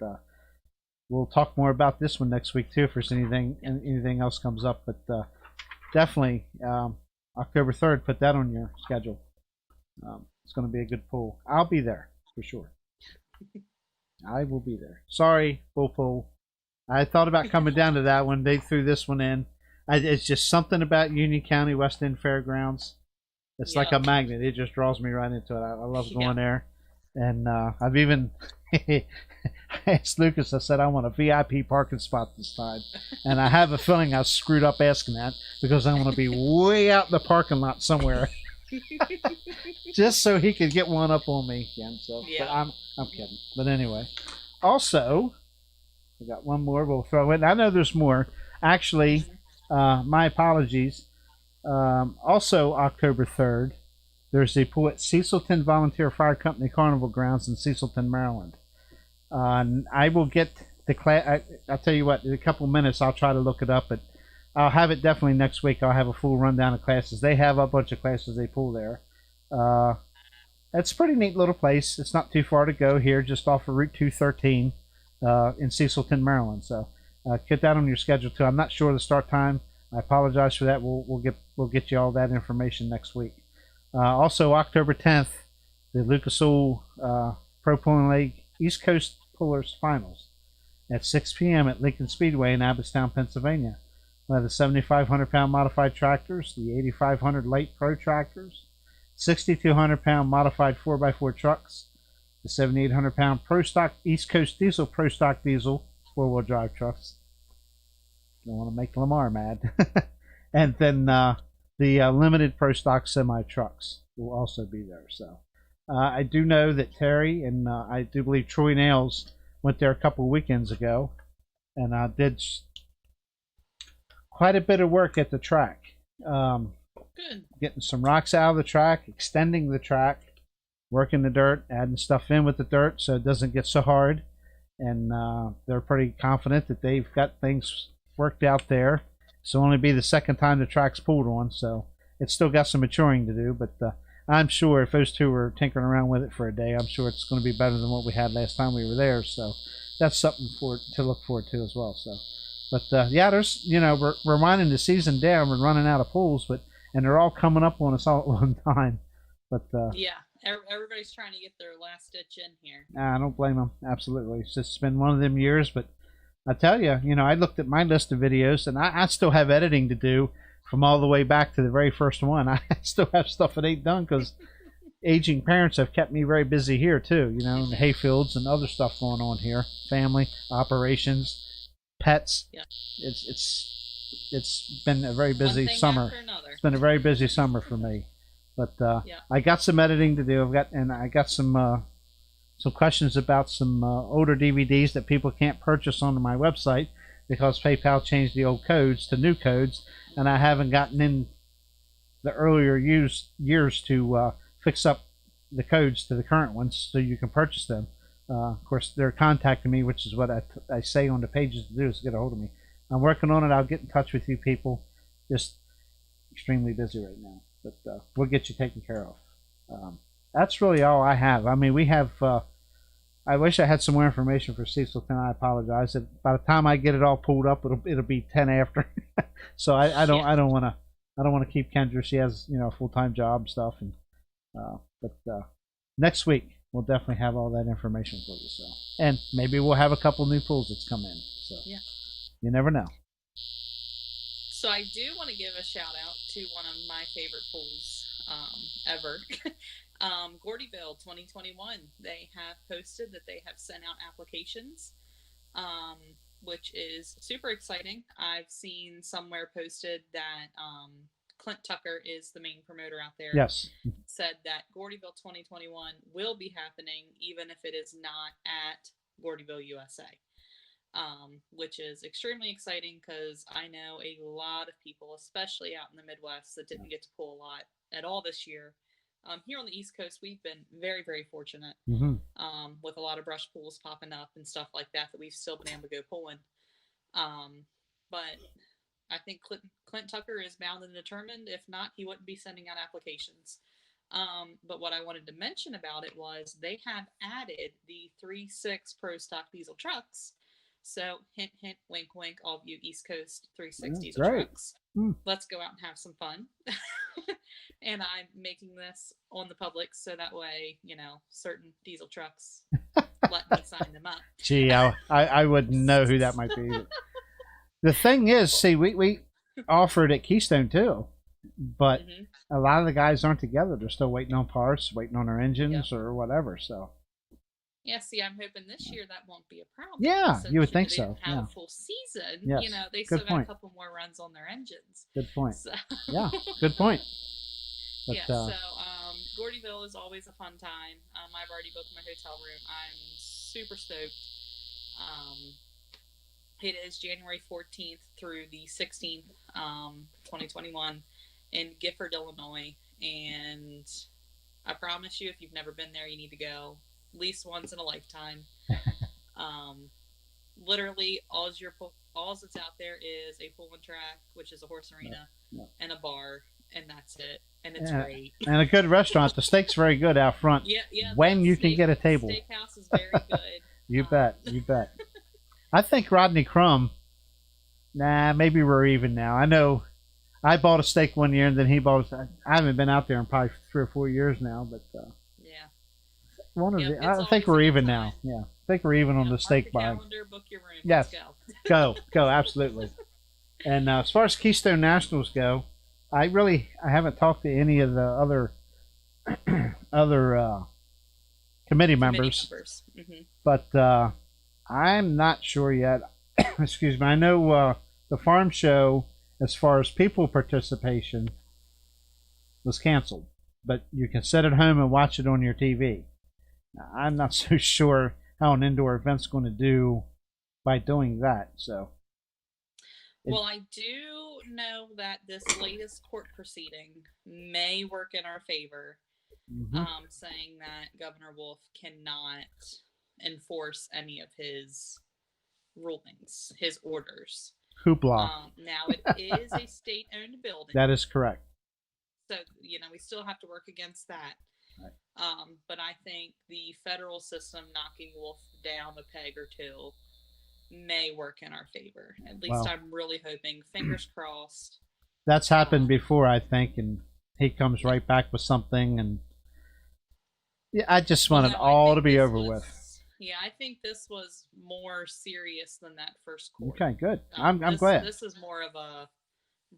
we'll talk more about this one next week too if there's anything else comes up. But definitely October 3rd, put that on your schedule. It's going to be a good pool. I'll be there for sure. I will be there. Sorry, bull pool. I thought about coming down to that one. They threw this one in. It's just something about Union County West End Fairgrounds. It's like a magnet. It just draws me right into it. I love going there. And I've even asked Lucas, I said, I want a VIP parking spot this time. And I have a feeling I screwed up asking that because I want to be way out in the parking lot somewhere. Just so he could get one up on me again. So, but I'm kidding. But anyway. Also, we got one more we'll throw in. I know there's more. Actually, my apologies. Also, October 3rd, there's a pool at Cecilton Volunteer Fire Company Carnival Grounds in Cecilton, Maryland. I will get the class. I'll tell you what, in a couple minutes, I'll try to look it up. But I'll have it definitely next week. I'll have a full rundown of classes. They have a bunch of classes they pull there. It's a pretty neat little place. It's not too far to go here, just off of Route 213 in Cecilton, Maryland. So get that on your schedule too. I'm not sure of the start time. I apologize for that. We'll get you all that information next week. Also, October 10th, the Lucas Oil Pro Pulling League East Coast Pullers Finals at 6 p.m. at Lincoln Speedway in Abbottstown, Pennsylvania. We'll have the 7,500 pound modified tractors, the 8,500 light pro tractors, 6,200 pound modified 4x4 trucks, the 7,800 pound Pro Stock East Coast Diesel Pro Stock Diesel 4-wheel drive trucks. Don't want to make Lamar mad. And then the limited Pro Stock semi trucks will also be there. So I do know that Terry and I do believe Troy Nails went there a couple of weekends ago and did quite a bit of work at the track. Good. Getting some rocks out of the track, extending the track, working the dirt, adding stuff in with the dirt so it doesn't get so hard. And they're pretty confident that they've got things worked out there. So only be the second time the track's pulled on, so it's still got some maturing to do. But I'm sure if those two were tinkering around with it for a day, I'm sure it's going to be better than what we had last time we were there. So that's something to look forward to as well. So, but yeah, there's we're winding the season down. We're running out of pools, and they're all coming up on us all at one time. But yeah, everybody's trying to get their last ditch in here. I don't blame them. Absolutely, it's been one of them years, but. I tell you, I looked at my list of videos, and I still have editing to do from all the way back to the very first one. I still have stuff that ain't done because aging parents have kept me very busy here too. In the hayfields and other stuff going on here, family operations, pets. Yeah. It's been a very busy summer. It's been a very busy summer for me, but yeah. I got some editing to do. I got some questions about some older DVDs that people can't purchase on my website because PayPal changed the old codes to new codes, and I haven't gotten in the earlier years to fix up the codes to the current ones so you can purchase them. Of course, they're contacting me, which is what I say on the pages to do, is to get a hold of me. I'm working on it. I'll get in touch with you people. Just extremely busy right now, but we'll get you taken care of. That's really all I have. I mean, we have. I wish I had some more information for Cecilton. I apologize. By the time I get it all pulled up, it'll be 10 after. So I don't want to keep Kendra. She has a full-time job and stuff. And but next week we'll definitely have all that information for you. So and maybe we'll have a couple new pools that's come in. So yeah, you never know. So I do want to give a shout out to one of my favorite pools ever. Gordyville 2021, they have posted that they have sent out applications, which is super exciting. I've seen somewhere posted that Clint Tucker is the main promoter out there. Yes. Said that Gordyville 2021 will be happening even if it is not at Gordyville, USA, which is extremely exciting because I know a lot of people, especially out in the Midwest, that didn't get to pull a lot at all this year. Here on the East Coast, we've been very, very fortunate with a lot of brush pools popping up and stuff like that we've still been able to go pulling. But I think Clint Tucker is bound and determined. If not, he wouldn't be sending out applications. But what I wanted to mention about it was they have added the 3.6 Pro Stock diesel trucks. So hint, hint, wink, wink, all of you East Coast 3.6 diesel trucks. Let's go out and have some fun. And I'm making this on the public so that way, certain diesel trucks let me sign them up. Gee, I wouldn't know who that might be. The thing is, see, we offered at Keystone too, but a lot of the guys aren't together. They're still waiting on parts, waiting on their engines or whatever. So. Yeah, see, I'm hoping this year that won't be a problem. Yeah, you would think so. Have a full season. Yes. They still got a couple more runs on their engines. Good point. So. Yeah, good point. But, so Gordyville is always a fun time. I've already booked my hotel room. I'm super stoked. It is January 14th through the 16th, 2021 in Gifford, Illinois. And I promise you, if you've never been there, you need to go at least once in a lifetime. Literally, all all that's out there is a pool and track, which is a horse arena, and a bar, and that's it. And it's great. And a good restaurant. The steak's very good out front. Yeah. When you can get a table. Steakhouse is very good. You bet. I think Rodney Crumb. Nah, maybe we're even now. I know. I bought a steak one year, and then he bought. I haven't been out there in probably 3 or 4 years now, but I think we're even now. Yeah, I think we're even on the steak buying. Calendar, book your room. Yes, let's go, absolutely. And as far as Keystone Nationals go, I haven't talked to any of the other committee members. Mm-hmm. But I'm not sure yet. Excuse me. I know the farm show, as far as people participation, was canceled, but you can sit at home and watch it on your TV. Now, I'm not so sure how an indoor event's going to do by doing that. So, well, I do know that this latest court proceeding may work in our favor, saying that Governor Wolf cannot enforce any of his rulings, his orders. Hoopla. Now, it is a state-owned building. That is correct. So, we still have to work against that. Right. But I think the federal system knocking Wolf down a peg or two may work in our favor. At least I'm really hoping. Fingers crossed. That's happened before, I think, and he comes right back with something. And I just want it all to be over with. Yeah, I think this was more serious than that first court. Okay, good. I'm glad. This is more of a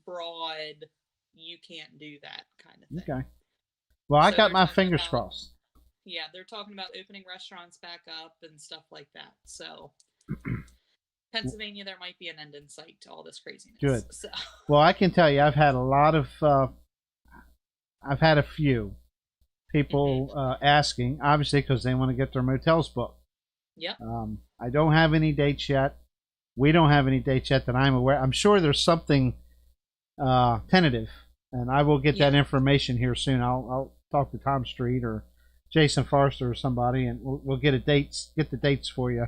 broad, you can't do that kind of thing. Okay. Well, I got my fingers crossed. Yeah, they're talking about opening restaurants back up and stuff like that. So, Pennsylvania, there might be an end in sight to all this craziness. Good. So. Well, I can tell you, I've had a few people asking, obviously, because they want to get their motels booked. Yep. I don't have any dates yet. We don't have any dates yet that I'm aware. I'm sure there's something tentative, and I will get that information here soon. I'll talk to Tom Street or Jason Forrester or somebody, and we'll get the dates for you.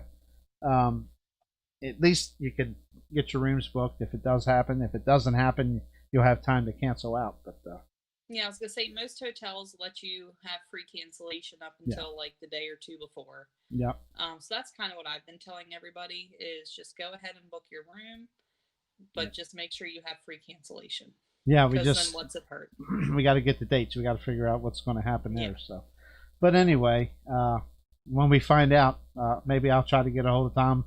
At least you could get your rooms booked if it does happen. If it doesn't happen, you'll have time to cancel out. But yeah, I was gonna say most hotels let you have free cancellation up until like the day or two before. Yeah. So that's kind of what I've been telling everybody is just go ahead and book your room, but just make sure you have free cancellation. Yeah, then what's it hurt? We got to get the dates. We got to figure out what's going to happen there. So, but anyway, when we find out, maybe I'll try to get a hold of Tom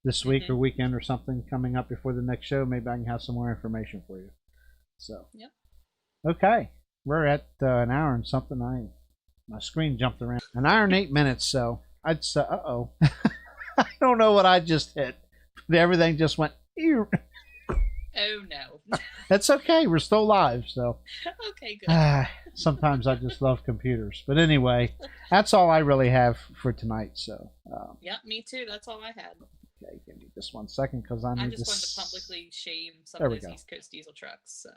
this week or weekend or something coming up before the next show. Maybe I can have some more information for you. So. Yep. Okay. We're at an hour and something. My screen jumped around. An hour and 8 minutes, so I'd say, I don't know what I just hit. Everything just went, ew. Oh, no. That's okay. We're still live, so. Okay, good. Sometimes I just love computers. But anyway, that's all I really have for tonight, so. Yep, me too. That's all I had. Okay, give me just 1 second because I just wanted to publicly shame some of those East Coast diesel trucks. So.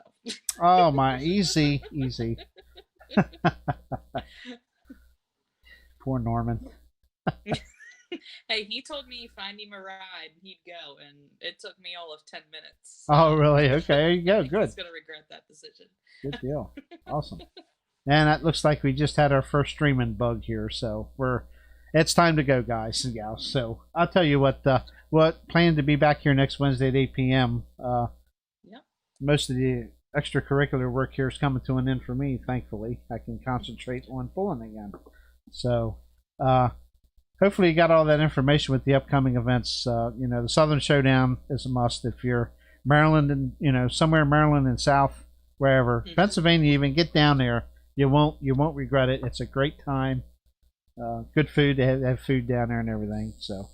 Oh my, easy. Poor Norman. Hey, he told me find him a ride, he'd go, and it took me all of 10 minutes. So oh really? Okay, there you go. Good. He's gonna regret that decision. Good deal. Awesome. And it looks like we just had our first streaming bug here, so it's time to go, guys and gals. So I'll tell you what plan to be back here next Wednesday at 8 p.m. Most of the extracurricular work here is coming to an end for me, thankfully. I can concentrate on pulling again. So hopefully you got all that information with the upcoming events. The Southern Showdown is a must if you're Maryland and somewhere in Maryland and South, wherever. Pennsylvania even, get down there. You won't regret it. It's a great time. Good food. They have food down there and everything. So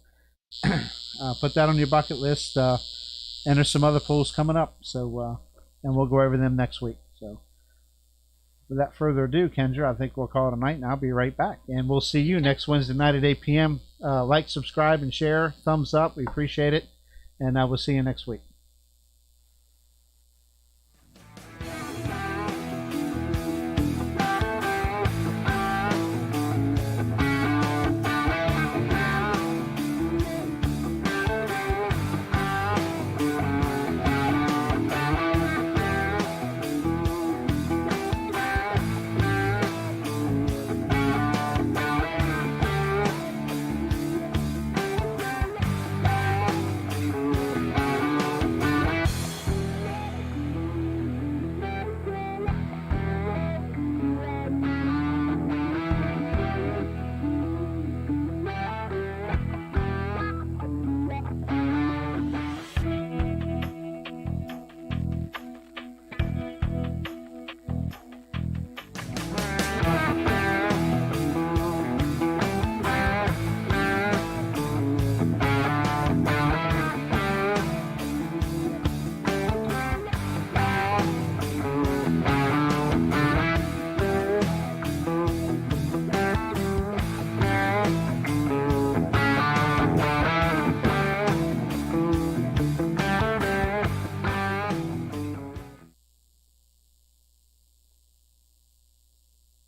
put that on your bucket list. And there's some other pools coming up. So and we'll go over them next week. So without further ado, Kendra, I think we'll call it a night, and I'll be right back. And we'll see you next Wednesday night at 8 p.m. Like, subscribe, and share. Thumbs up. We appreciate it. And we'll see you next week.